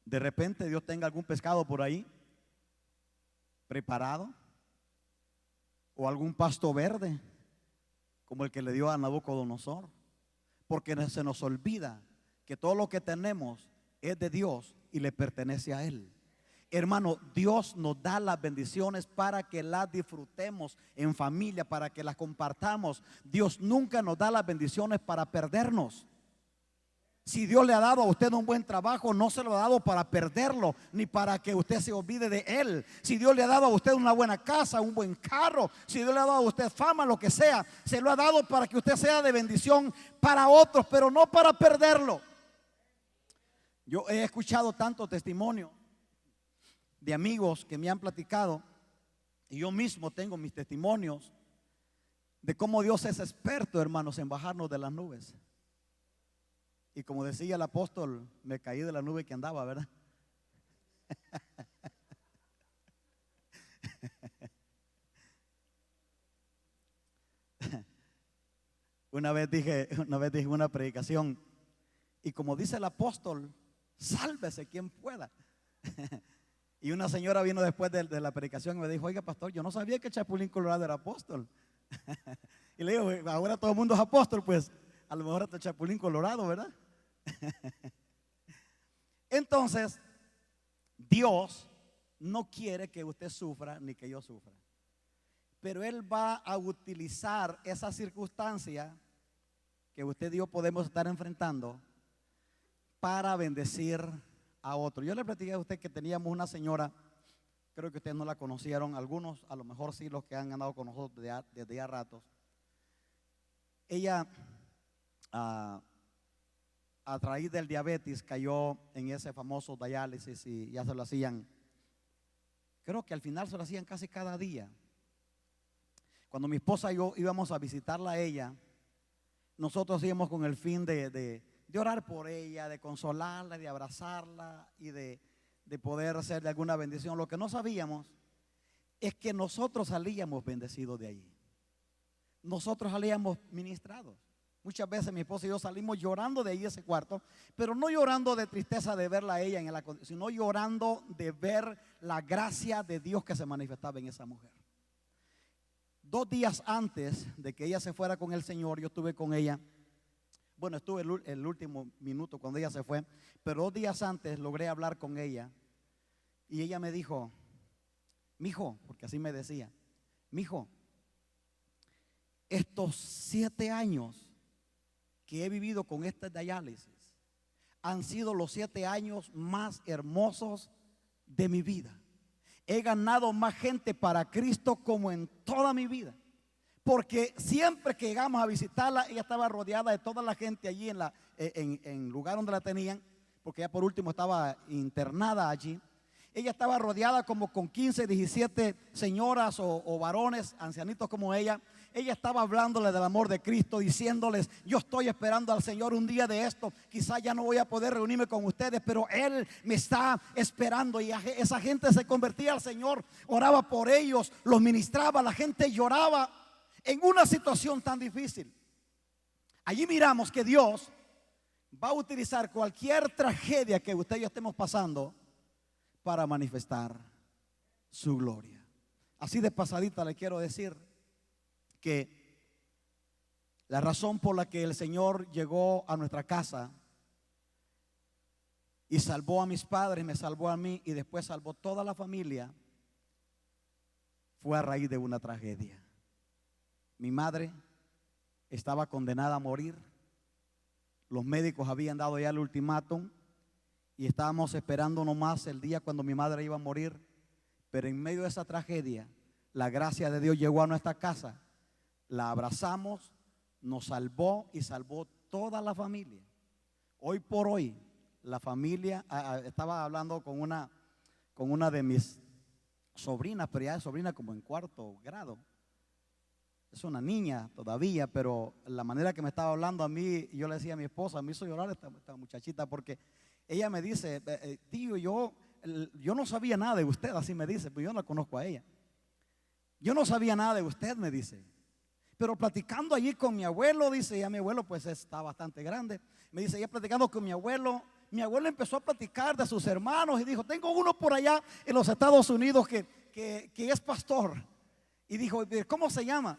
de repente Dios tenga algún pescado por ahí preparado, o algún pasto verde como el que le dio a Nabucodonosor, porque se nos olvida que todo lo que tenemos es de Dios y le pertenece a Él. Hermano, Dios nos da las bendiciones para que las disfrutemos en familia, para que las compartamos. Dios nunca nos da las bendiciones para perdernos. Si Dios le ha dado a usted un buen trabajo, no se lo ha dado para perderlo, ni para que usted se olvide de él. Si Dios le ha dado a usted una buena casa, un buen carro, si Dios le ha dado a usted fama, lo que sea, se lo ha dado para que usted sea de bendición para otros, pero no para perderlo. Yo he escuchado tanto testimonio de amigos que me han platicado, y yo mismo tengo mis testimonios de cómo Dios es experto, hermanos, en bajarnos de las nubes. Y como decía el apóstol, me caí de la nube que andaba, ¿verdad? Una vez dije en una predicación, y como dice el apóstol, sálvese quien pueda. Y una señora vino después de la predicación y me dijo, oiga pastor, yo no sabía que Chapulín Colorado era apóstol. Y le digo, ahora todo el mundo es apóstol, pues a lo mejor hasta Chapulín Colorado, ¿verdad? Entonces, Dios no quiere que usted sufra ni que yo sufra, pero Él va a utilizar esa circunstancia que usted y yo podemos estar enfrentando para bendecir a otro. Yo le platiqué a usted que teníamos una señora, creo que ustedes no la conocieron, algunos a lo mejor sí, los que han andado con nosotros desde ya ratos. Ella a raíz del diabetes cayó en ese famoso diálisis y ya se lo hacían, creo que al final se lo hacían casi cada día. Cuando mi esposa y yo íbamos a visitarla a ella, nosotros íbamos con el fin de orar por ella, de consolarla, de abrazarla y de poder hacerle alguna bendición. Lo que no sabíamos es que nosotros salíamos bendecidos de allí. Nosotros salíamos ministrados. Muchas veces mi esposa y yo salimos llorando de ahí ese cuarto, pero no llorando de tristeza de verla a ella en la condición, sino llorando de ver la gracia de Dios que se manifestaba en esa mujer. 2 días antes de que ella se fuera con el Señor, yo estuve con ella. Bueno, estuve el último minuto cuando ella se fue, pero 2 días antes logré hablar con ella y ella me dijo: mijo, porque así me decía, mijo, estos 7 años que he vivido con este diálisis han sido los 7 años más hermosos de mi vida. He ganado más gente para Cristo como en toda mi vida. Porque siempre que llegamos a visitarla, ella estaba rodeada de toda la gente allí en el lugar donde la tenían, porque ella por último estaba internada allí. Ella estaba rodeada como con 15, 17 señoras o varones, ancianitos como ella. Ella estaba hablándole del amor de Cristo, diciéndoles: yo estoy esperando al Señor un día de esto. Quizá ya no voy a poder reunirme con ustedes, pero Él me está esperando. Y esa gente se convertía al Señor, oraba por ellos, los ministraba, la gente lloraba en una situación tan difícil. Allí miramos que Dios va a utilizar cualquier tragedia que usted y yo estemos pasando para manifestar su gloria. Así de pasadita le quiero decir que la razón por la que el Señor llegó a nuestra casa y salvó a mis padres, me salvó a mí y después salvó toda la familia, fue a raíz de una tragedia. Mi madre estaba condenada a morir. Los médicos habían dado ya el ultimátum y estábamos esperando nomás el día cuando mi madre iba a morir. Pero en medio de esa tragedia, la gracia de Dios llegó a nuestra casa. La abrazamos, nos salvó y salvó toda la familia. Hoy por hoy, la familia, estaba hablando con una de mis sobrinas, pero ya es sobrina como en 4º grado. Es una niña todavía, pero la manera que me estaba hablando a mí, yo le decía a mi esposa, me hizo llorar esta muchachita, porque ella me dice: tío, yo no sabía nada de usted, así me dice, pues yo no la conozco a ella. Yo no sabía nada de usted, me dice, pero platicando allí con mi abuelo, dice, ya mi abuelo pues está bastante grande, me dice, ya platicando con mi abuelo empezó a platicar de sus hermanos y dijo: tengo uno por allá en los Estados Unidos que es pastor. Y dijo: ¿cómo se llama?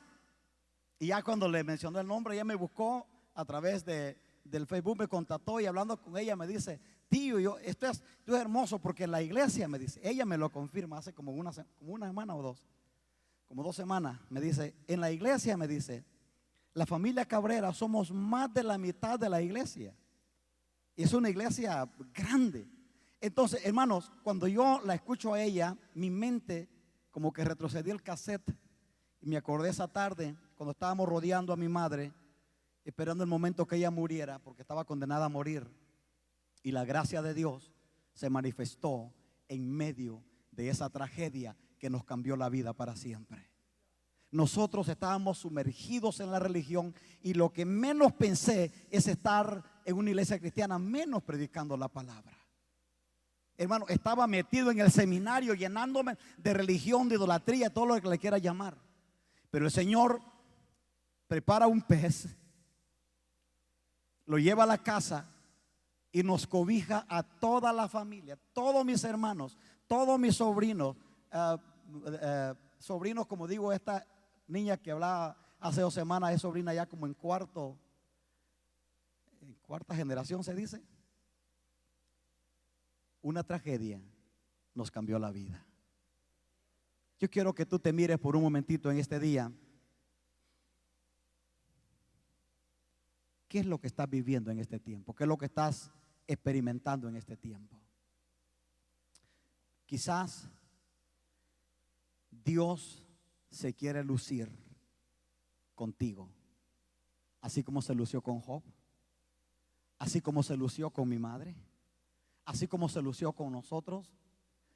Y ya cuando le mencionó el nombre, ella me buscó a través del Facebook, me contactó y hablando con ella me dice: tío, esto es hermoso porque en la iglesia, me dice, ella me lo confirma hace como una semana o 2, como 2 semanas, me dice, en la iglesia, me dice, la familia Cabrera somos más de la mitad de la iglesia. Y es una iglesia grande. Entonces, hermanos, cuando yo la escucho a ella, mi mente como que retrocedió el cassette y me acordé esa tarde cuando estábamos rodeando a mi madre, esperando el momento que ella muriera, porque estaba condenada a morir. Y la gracia de Dios se manifestó en medio de esa tragedia que nos cambió la vida para siempre. Nosotros estábamos sumergidos en la religión y lo que menos pensé es estar en una iglesia cristiana, menos predicando la palabra. Hermano, estaba metido en el seminario llenándome de religión, de idolatría, todo lo que le quiera llamar. Pero el Señor prepara un pez, lo lleva a la casa y nos cobija a toda la familia, todos mis hermanos, todos mis sobrinos, sobrinos, como digo, esta niña que hablaba hace 2 semanas es sobrina ya como en cuarta generación, se dice. Una tragedia nos cambió la vida. Yo quiero que tú te mires por un momentito en este día. ¿Qué es lo que estás viviendo en este tiempo? ¿Qué es lo que estás experimentando en este tiempo? Quizás Dios se quiere lucir contigo, así como se lució con Job, así como se lució con mi madre, así como se lució con nosotros.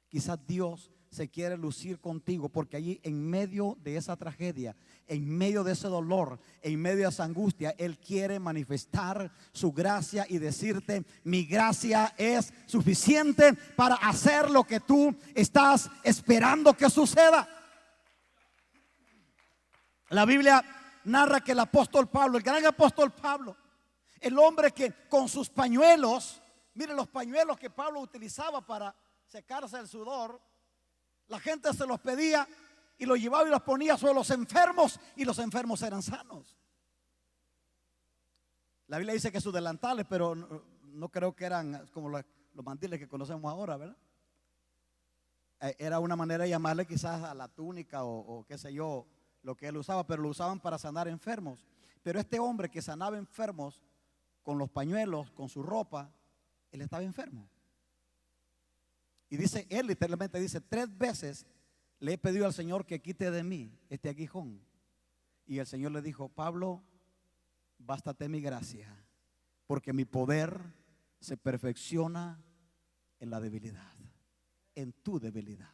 Quizás Dios se quiere lucir contigo, porque allí en medio de esa tragedia, en medio de ese dolor, en medio de esa angustia, Él quiere manifestar su gracia y decirte: mi gracia es suficiente para hacer lo que tú estás esperando que suceda. La Biblia narra que el apóstol Pablo, el gran apóstol Pablo, el hombre que con sus pañuelos, miren los pañuelos que Pablo utilizaba para secarse el sudor, la gente se los pedía y los llevaba y los ponía sobre los enfermos, y los enfermos eran sanos. La Biblia dice que sus delantales, pero no creo que eran como los mandiles que conocemos ahora, ¿verdad? Era una manera de llamarle quizás a la túnica o qué sé yo, lo que él usaba, pero lo usaban para sanar enfermos. Pero este hombre que sanaba enfermos con los pañuelos, con su ropa, él estaba enfermo. Y dice, él literalmente dice: 3 veces le he pedido al Señor que quite de mí este aguijón. Y el Señor le dijo: Pablo, bástate mi gracia, porque mi poder se perfecciona en la debilidad, en tu debilidad.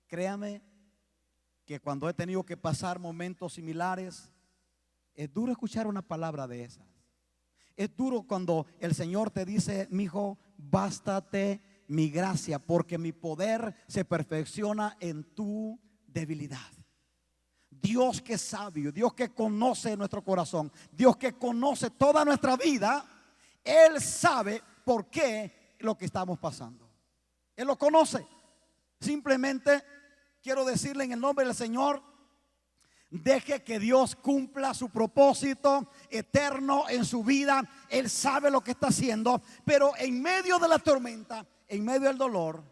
Créame que cuando he tenido que pasar momentos similares, es duro escuchar una palabra de esas. Es duro cuando el Señor te dice: mi hijo, bástate mi gracia, porque mi poder se perfecciona en tu debilidad. Dios que es sabio, Dios que conoce nuestro corazón, Dios que conoce toda nuestra vida, Él sabe por qué lo que estamos pasando. Él lo conoce. Simplemente quiero decirle en el nombre del Señor: deje que Dios cumpla su propósito eterno en su vida. Él sabe lo que está haciendo, pero en medio de la tormenta, en medio del dolor,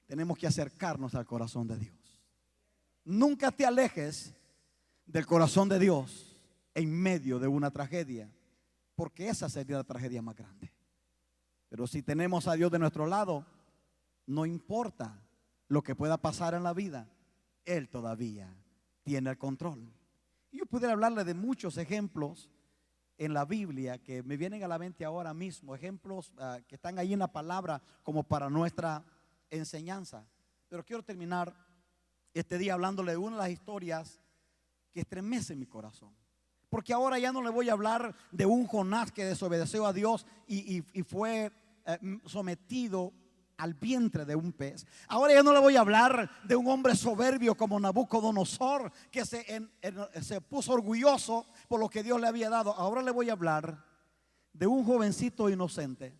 tenemos que acercarnos al corazón de Dios. Nunca te alejes del corazón de Dios en medio de una tragedia, porque esa sería la tragedia más grande. Pero si tenemos a Dios de nuestro lado, no importa lo que pueda pasar en la vida, Él todavía tiene el control. Y yo pudiera hablarle de muchos ejemplos en la Biblia que me vienen a la mente ahora mismo, ejemplos que están ahí en la palabra como para nuestra enseñanza. Pero quiero terminar este día hablándole de una de las historias que estremece mi corazón, porque ahora ya no le voy a hablar de un Jonás que desobedeció a Dios y fue sometido al vientre de un pez. Ahora ya no le voy a hablar de un hombre soberbio como Nabucodonosor, que se puso orgulloso por lo que Dios le había dado. Ahora le voy a hablar de un jovencito inocente,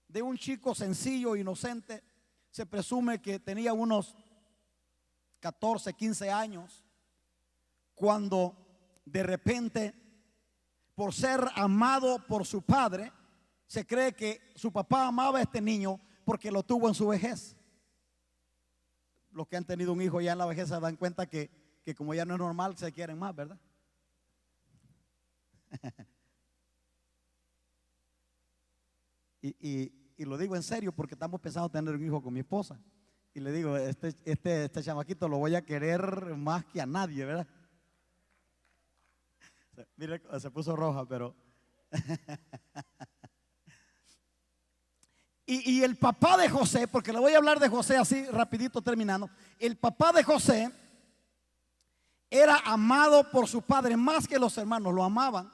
de un chico sencillo, inocente. Se presume que tenía unos 14, 15 años, cuando de repente, por ser amado por su padre, se cree que su papá amaba a este niño porque lo tuvo en su vejez. Los que han tenido un hijo ya en la vejez se dan cuenta que como ya no es normal, se quieren más, ¿verdad? y lo digo en serio, porque estamos pensando tener un hijo con mi esposa. Y le digo, este chamaquito lo voy a querer más que a nadie, ¿verdad? Mire, se puso roja, pero y el papá de José, porque le voy a hablar de José así rapidito terminando. El papá de José era amado por su padre más que los hermanos, lo amaban.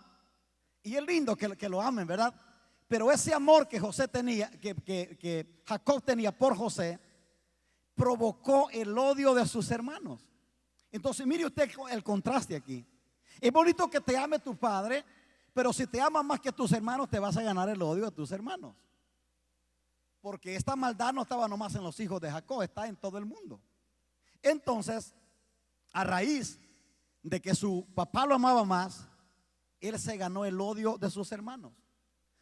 Y es lindo que lo amen, ¿verdad? Pero ese amor que José tenía, que Jacob tenía por José, provocó el odio de sus hermanos. Entonces mire usted el contraste aquí. Es bonito que te ame tu padre, pero si te ama más que tus hermanos, te vas a ganar el odio de tus hermanos. Porque esta maldad no estaba nomás en los hijos de Jacob, está en todo el mundo. Entonces, a raíz de que su papá lo amaba más, él se ganó el odio de sus hermanos.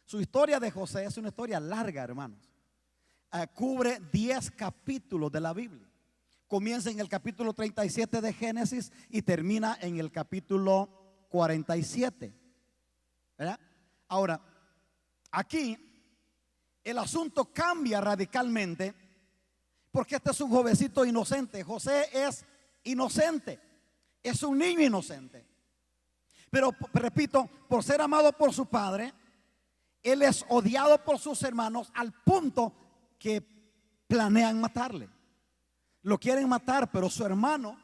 Su historia de José es una historia larga, hermanos. Cubre 10 capítulos de la Biblia. Comienza en el capítulo 37 de Génesis y termina en el capítulo 47, ¿verdad? Ahora, aquí el asunto cambia radicalmente, porque este es un jovencito inocente. José es inocente, es un niño inocente. Pero repito, por ser amado por su padre, Él es odiado por sus hermanos al punto que planean matarle. Lo quieren matar, pero su hermano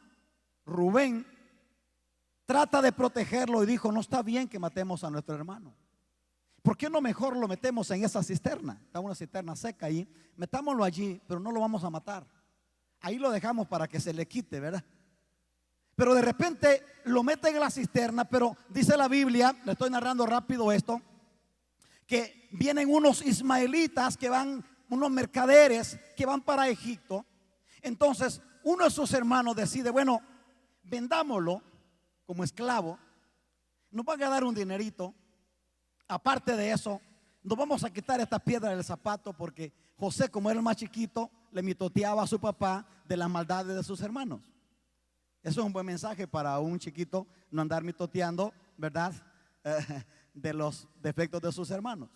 Rubén trata de protegerlo y dijo: no está bien que matemos a nuestro hermano. ¿Por qué no mejor lo metemos en esa cisterna? Está una cisterna seca ahí. Metámoslo allí, pero no lo vamos a matar. Ahí lo dejamos para que se le quite, ¿verdad? Pero de repente lo meten en la cisterna. Pero dice la Biblia, le estoy narrando rápido esto, que vienen unos ismaelitas que van, unos mercaderes que van para Egipto. Entonces uno de sus hermanos decide: bueno, vendámoslo como esclavo, nos van a dar un dinerito. Aparte de eso, nos vamos a quitar esta piedra del zapato, porque José, como era el más chiquito, le mitoteaba a su papá de las maldades de sus hermanos. Eso es un buen mensaje para un chiquito, no andar mitoteando, ¿verdad? De los defectos de sus hermanos.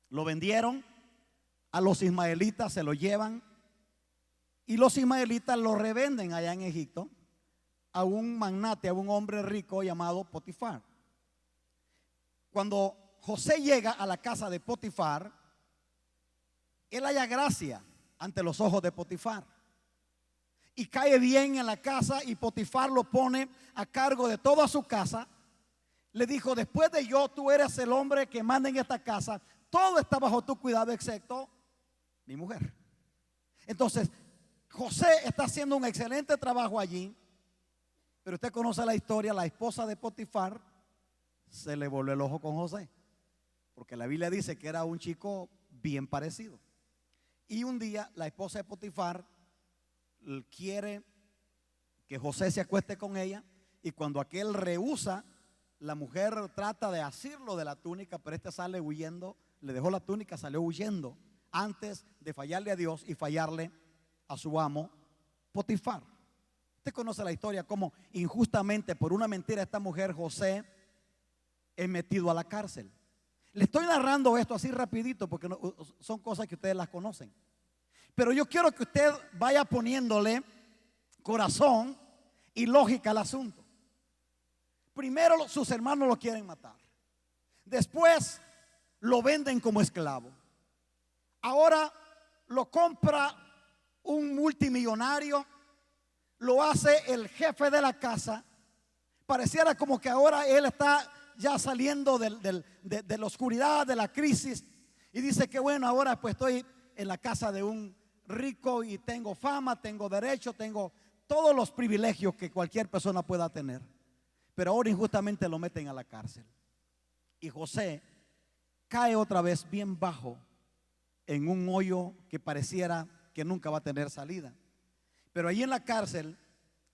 Lo vendieron a los ismaelitas, se lo llevan, y los ismaelitas lo revenden allá en Egipto a un magnate, a un hombre rico llamado Potifar. Cuando José llega a la casa de Potifar, él halla gracia ante los ojos de Potifar y cae bien en la casa, y Potifar lo pone a cargo de toda su casa. Le dijo: después de yo, tú eres el hombre que manda en esta casa, todo está bajo tu cuidado excepto mi mujer. Entonces José está haciendo un excelente trabajo allí. Pero usted conoce la historia. La esposa de Potifar se le volvió el ojo con José, porque la Biblia dice que era un chico bien parecido. Y un día la esposa de Potifar quiere que José se acueste con ella, y cuando aquel rehúsa, la mujer trata de asirlo de la túnica, pero este sale huyendo. Le dejó la túnica, salió huyendo antes de fallarle a Dios y fallarle a su amo Potifar. Usted conoce la historia, cómo injustamente, por una mentira, esta mujer, José, es metido a la cárcel. Le estoy narrando esto así rapidito porque son cosas que ustedes las conocen. Pero yo quiero que usted vaya poniéndole corazón y lógica al asunto. Primero, sus hermanos lo quieren matar. Después lo venden como esclavo. Ahora lo compra un multimillonario, lo hace el jefe de la casa. Pareciera como que ahora él está ya saliendo de la oscuridad, de la crisis, y dice que bueno, ahora pues estoy en la casa de un rico y tengo fama, tengo derecho, tengo todos los privilegios que cualquier persona pueda tener. Pero ahora injustamente lo meten a la cárcel, y José cae otra vez bien bajo en un hoyo que pareciera que nunca va a tener salida. Pero allí en la cárcel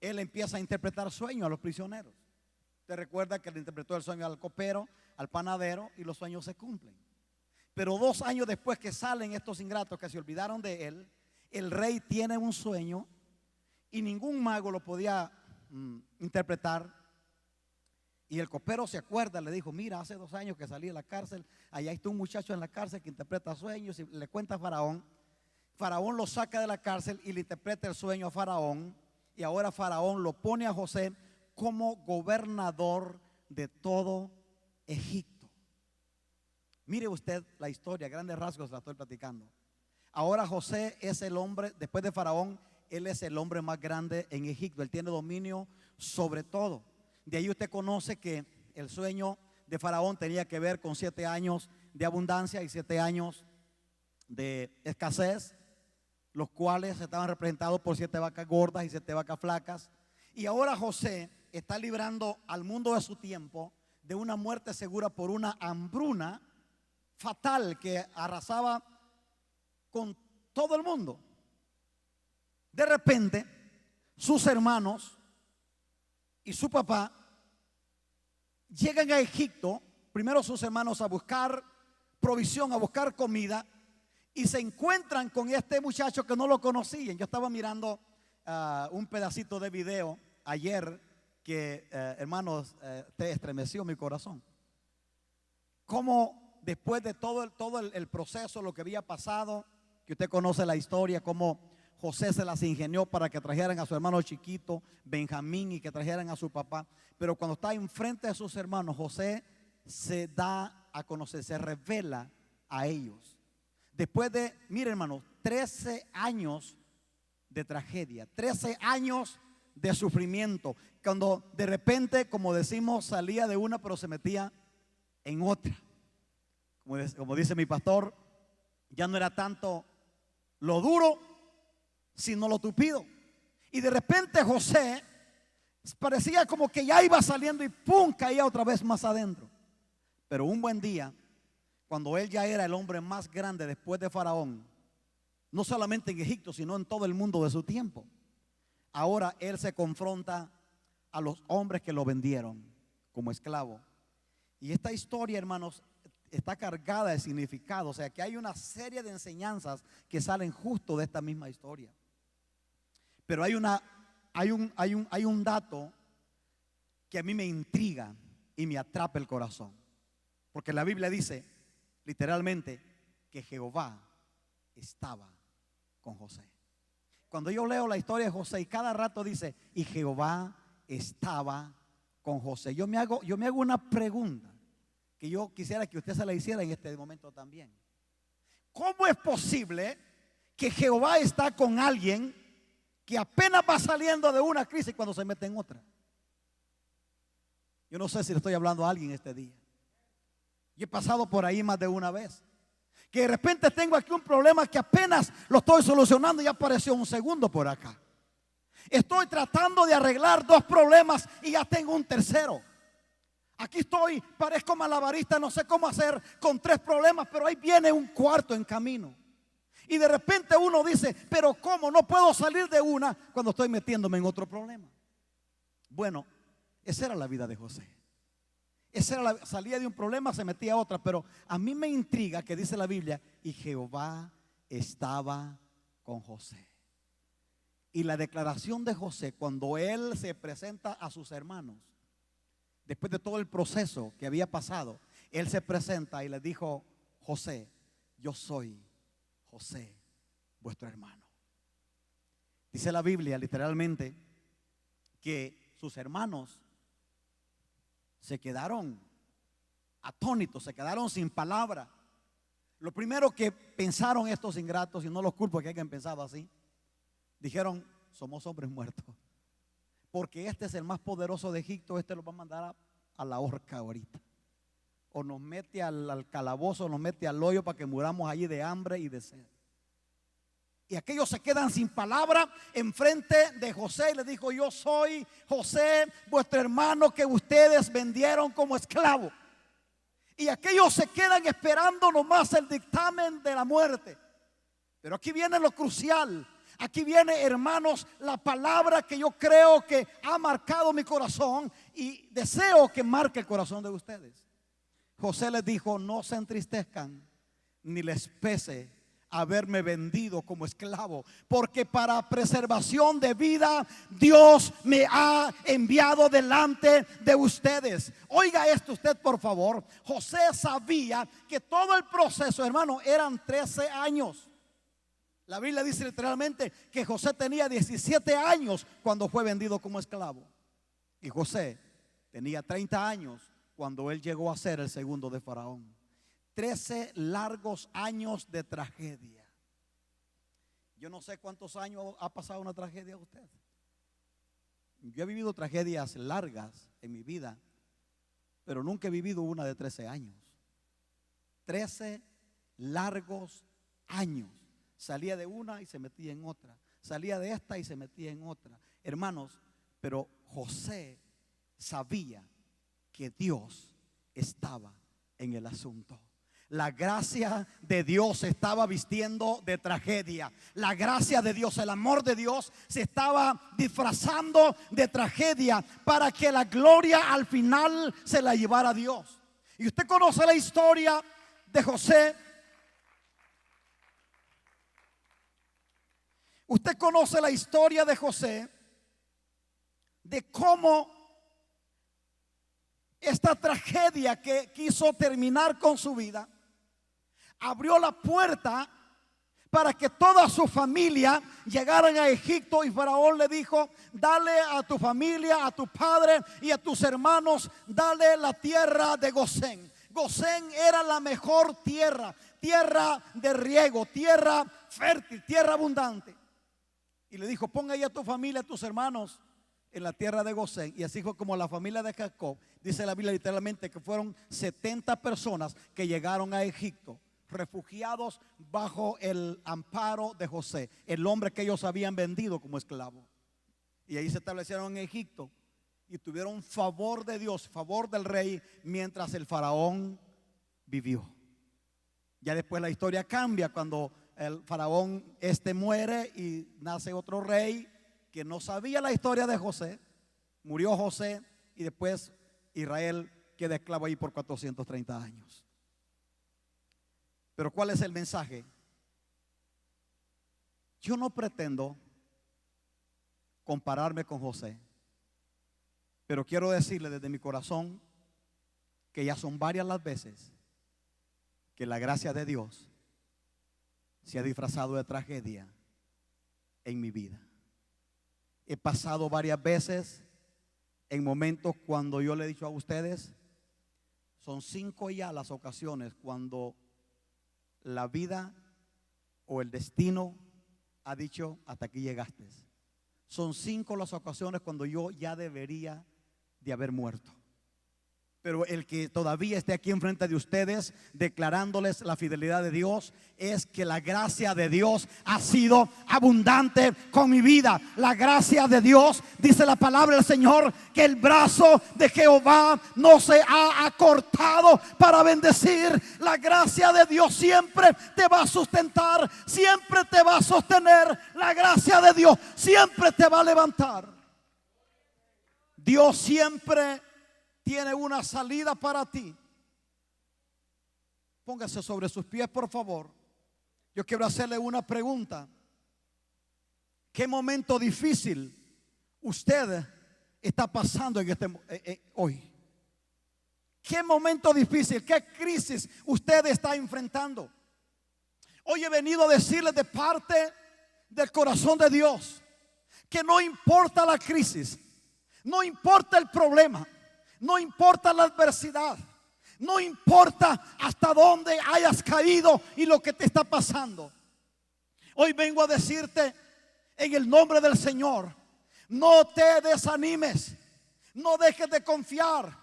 él empieza a interpretar sueños a los prisioneros. Usted recuerda que le interpretó el sueño al copero, al panadero, y los sueños se cumplen. Pero 2 años después que salen estos ingratos que se olvidaron de él, el rey tiene un sueño y ningún mago lo podía interpretar. Y el copero se acuerda, le dijo: mira, hace 2 años que salí de la cárcel, allá está un muchacho en la cárcel que interpreta sueños, y le cuenta a Faraón. Faraón lo saca de la cárcel y le interpreta el sueño a Faraón, y ahora Faraón lo pone a José como gobernador de todo Egipto. Mire usted la historia, grandes rasgos la estoy platicando. Ahora José es el hombre, después de Faraón, él es el hombre más grande en Egipto. Él tiene dominio sobre todo. De ahí usted conoce que el sueño de Faraón tenía que ver con 7 años de abundancia y 7 años de escasez, los cuales estaban representados por 7 vacas gordas y 7 vacas flacas. Y ahora José está librando al mundo de su tiempo de una muerte segura por una hambruna fatal que arrasaba con todo el mundo. De repente, sus hermanos y su papá llegan a Egipto. Primero sus hermanos a buscar provisión, a buscar comida, y se encuentran con este muchacho que no lo conocían. Yo estaba mirando un pedacito de video ayer que, hermanos, te estremeció mi corazón. Cómo después de todo el proceso, lo que había pasado, que usted conoce la historia, cómo José se las ingenió para que trajeran a su hermano chiquito Benjamín y que trajeran a su papá. Pero cuando está enfrente de sus hermanos, José se da a conocer, se revela a ellos. Después de, miren hermanos, 13 años de tragedia, 13 años de sufrimiento, cuando de repente, como decimos, salía de una pero se metía en otra. Como dice mi pastor, ya no era tanto lo duro, sino lo tupido. Y de repente José parecía como que ya iba saliendo y ¡pum!, caía otra vez más adentro. Pero un buen día, cuando él ya era el hombre más grande después de Faraón, no solamente en Egipto, sino en todo el mundo de su tiempo, ahora él se confronta a los hombres que lo vendieron como esclavo. Y esta historia, hermanos, está cargada de significado. O sea que hay una serie de enseñanzas que salen justo de esta misma historia. Pero hay un dato que a mí me intriga y me atrapa el corazón. Porque la Biblia dice literalmente que Jehová estaba con José. Cuando yo leo la historia de José y cada rato dice y Jehová estaba con José, yo me hago una pregunta que yo quisiera que usted se la hiciera en este momento también. ¿Cómo es posible que Jehová está con alguien que apenas va saliendo de una crisis cuando se mete en otra? Yo no sé si le estoy hablando a alguien este día. Yo he pasado por ahí más de una vez. Que de repente tengo aquí un problema que apenas lo estoy solucionando y ya apareció un segundo por acá. Estoy tratando de arreglar 2 problemas y ya tengo un tercero. Aquí estoy, parezco malabarista, no sé cómo hacer con 3 problemas, pero ahí viene un cuarto en camino. Y de repente uno dice, pero ¿cómo? No puedo salir de una cuando estoy metiéndome en otro problema. Bueno, esa era la vida de José. Esa era salía de un problema, se metía a otra. Pero a mí me intriga que dice la Biblia, y Jehová estaba con José. Y la declaración de José cuando él se presenta a sus hermanos, después de todo el proceso que había pasado, él se presenta y le dijo: José, yo soy José, vuestro hermano. Dice la Biblia literalmente que sus hermanos se quedaron atónitos, se quedaron sin palabra. Lo primero que pensaron estos ingratos, y no los culpo que hayan pensado así, dijeron: somos hombres muertos, porque este es el más poderoso de Egipto, este lo va a mandar a la horca ahorita, o nos mete al calabozo, nos mete al hoyo para que muramos allí de hambre y de sed. Y aquellos se quedan sin palabra enfrente de José y le dijo: yo soy José, vuestro hermano que ustedes vendieron como esclavo. Y aquellos se quedan esperando nomás el dictamen de la muerte. Pero aquí viene lo crucial. Aquí viene, hermanos, la palabra que yo creo que ha marcado mi corazón y deseo que marque el corazón de ustedes. José les dijo: no se entristezcan ni les pese haberme vendido como esclavo, porque para preservación de vida Dios me ha enviado delante de ustedes. Oiga esto usted, por favor. José sabía que todo el proceso, hermano, eran 13 años. La Biblia dice literalmente que José tenía 17 años cuando fue vendido como esclavo, y José tenía 30 años cuando él llegó a ser el segundo de Faraón. 13 largos años de tragedia. Yo no sé cuántos años ha pasado una tragedia a usted. Yo he vivido tragedias largas en mi vida, pero nunca he vivido una de 13 años. 13 largos años. Salía de una y se metía en otra. Salía de esta y se metía en otra. Hermanos, pero José sabía que Dios estaba en el asunto. La gracia de Dios se estaba vistiendo de tragedia. La gracia de Dios, el amor de Dios se estaba disfrazando de tragedia para que la gloria al final se la llevara Dios. Y usted conoce la historia de José. Usted conoce la historia de José, de cómo esta tragedia que quiso terminar con su vida abrió la puerta para que toda su familia llegaran a Egipto. Y Faraón le dijo: dale a tu familia, a tu padre y a tus hermanos, dale la tierra de Gosén. Gosén era la mejor tierra, tierra de riego, tierra fértil, tierra abundante. Y le dijo: pon ahí a tu familia, a tus hermanos en la tierra de Gosén. Y así fue como la familia de Jacob, dice la Biblia literalmente que fueron 70 personas que llegaron a Egipto, refugiados bajo el amparo de José, el hombre que ellos habían vendido como esclavo. Y ahí se establecieron en Egipto y tuvieron favor de Dios, favor del rey, mientras el faraón vivió. Ya después la historia cambia cuando el faraón muere y nace otro rey que no sabía la historia de José. Murió José y después Israel queda esclavo ahí por 430 años. Pero ¿cuál es el mensaje? Yo no pretendo compararme con José, pero quiero decirle desde mi corazón que ya son varias las veces que la gracia de Dios se ha disfrazado de tragedia en mi vida. He pasado varias veces en momentos cuando yo le he dicho a ustedes, son 5 ya las ocasiones cuando la vida o el destino ha dicho: hasta aquí llegaste. Son 5 las ocasiones cuando yo ya debería de haber muerto. Pero el que todavía esté aquí enfrente de ustedes declarándoles la fidelidad de Dios, es que la gracia de Dios ha sido abundante con mi vida. La gracia de Dios, dice la palabra del Señor, que el brazo de Jehová no se ha acortado para bendecir. La gracia de Dios siempre te va a sustentar, siempre te va a sostener. La gracia de Dios siempre te va a levantar. Dios siempre tiene una salida para ti. Póngase sobre sus pies, por favor. Yo quiero hacerle una pregunta. ¿Qué momento difícil usted está pasando en hoy? ¿Qué momento difícil, qué crisis usted está enfrentando? Hoy he venido a decirles de parte del corazón de Dios que no importa la crisis, no importa el problema, no importa la adversidad, no importa hasta dónde hayas caído y lo que te está pasando. Hoy vengo a decirte en el nombre del Señor: no te desanimes, no dejes de confiar,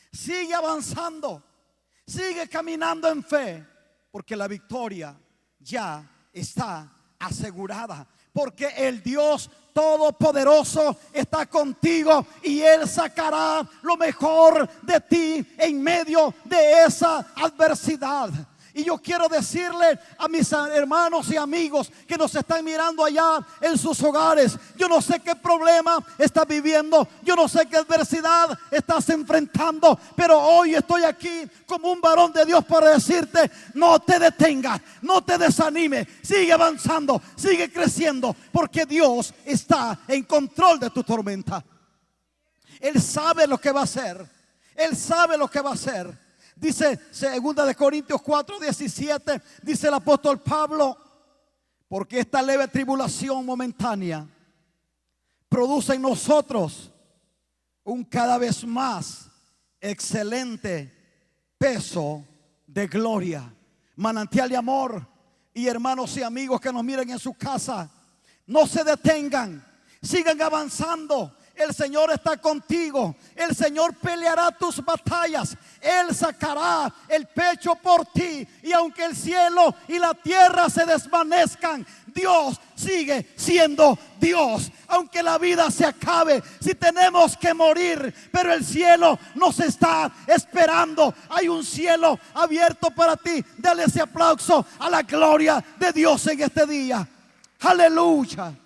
sigue avanzando, sigue caminando en fe, porque la victoria ya está asegurada. Porque el Dios Todopoderoso está contigo y Él sacará lo mejor de ti en medio de esa adversidad. Y yo quiero decirle a mis hermanos y amigos que nos están mirando allá en sus hogares: yo no sé qué problema estás viviendo, yo no sé qué adversidad estás enfrentando, pero hoy estoy aquí como un varón de Dios para decirte: no te detengas, no te desanimes, sigue avanzando, sigue creciendo, porque Dios está en control de tu tormenta. Él sabe lo que va a hacer, Él sabe lo que va a hacer. Dice 2 Corintios 4:17, dice el apóstol Pablo: porque esta leve tribulación momentánea produce en nosotros un cada vez más excelente peso de gloria. Manantial de amor. Y hermanos y amigos que nos miren en su casa, no se detengan, sigan avanzando. El Señor está contigo. El Señor peleará tus batallas. Él sacará el pecho por ti. Y aunque el cielo y la tierra se desvanezcan, Dios sigue siendo Dios. Aunque la vida se acabe, si tenemos que morir, pero el cielo nos está esperando. Hay un cielo abierto para ti. Dale ese aplauso a la gloria de Dios en este día. Aleluya.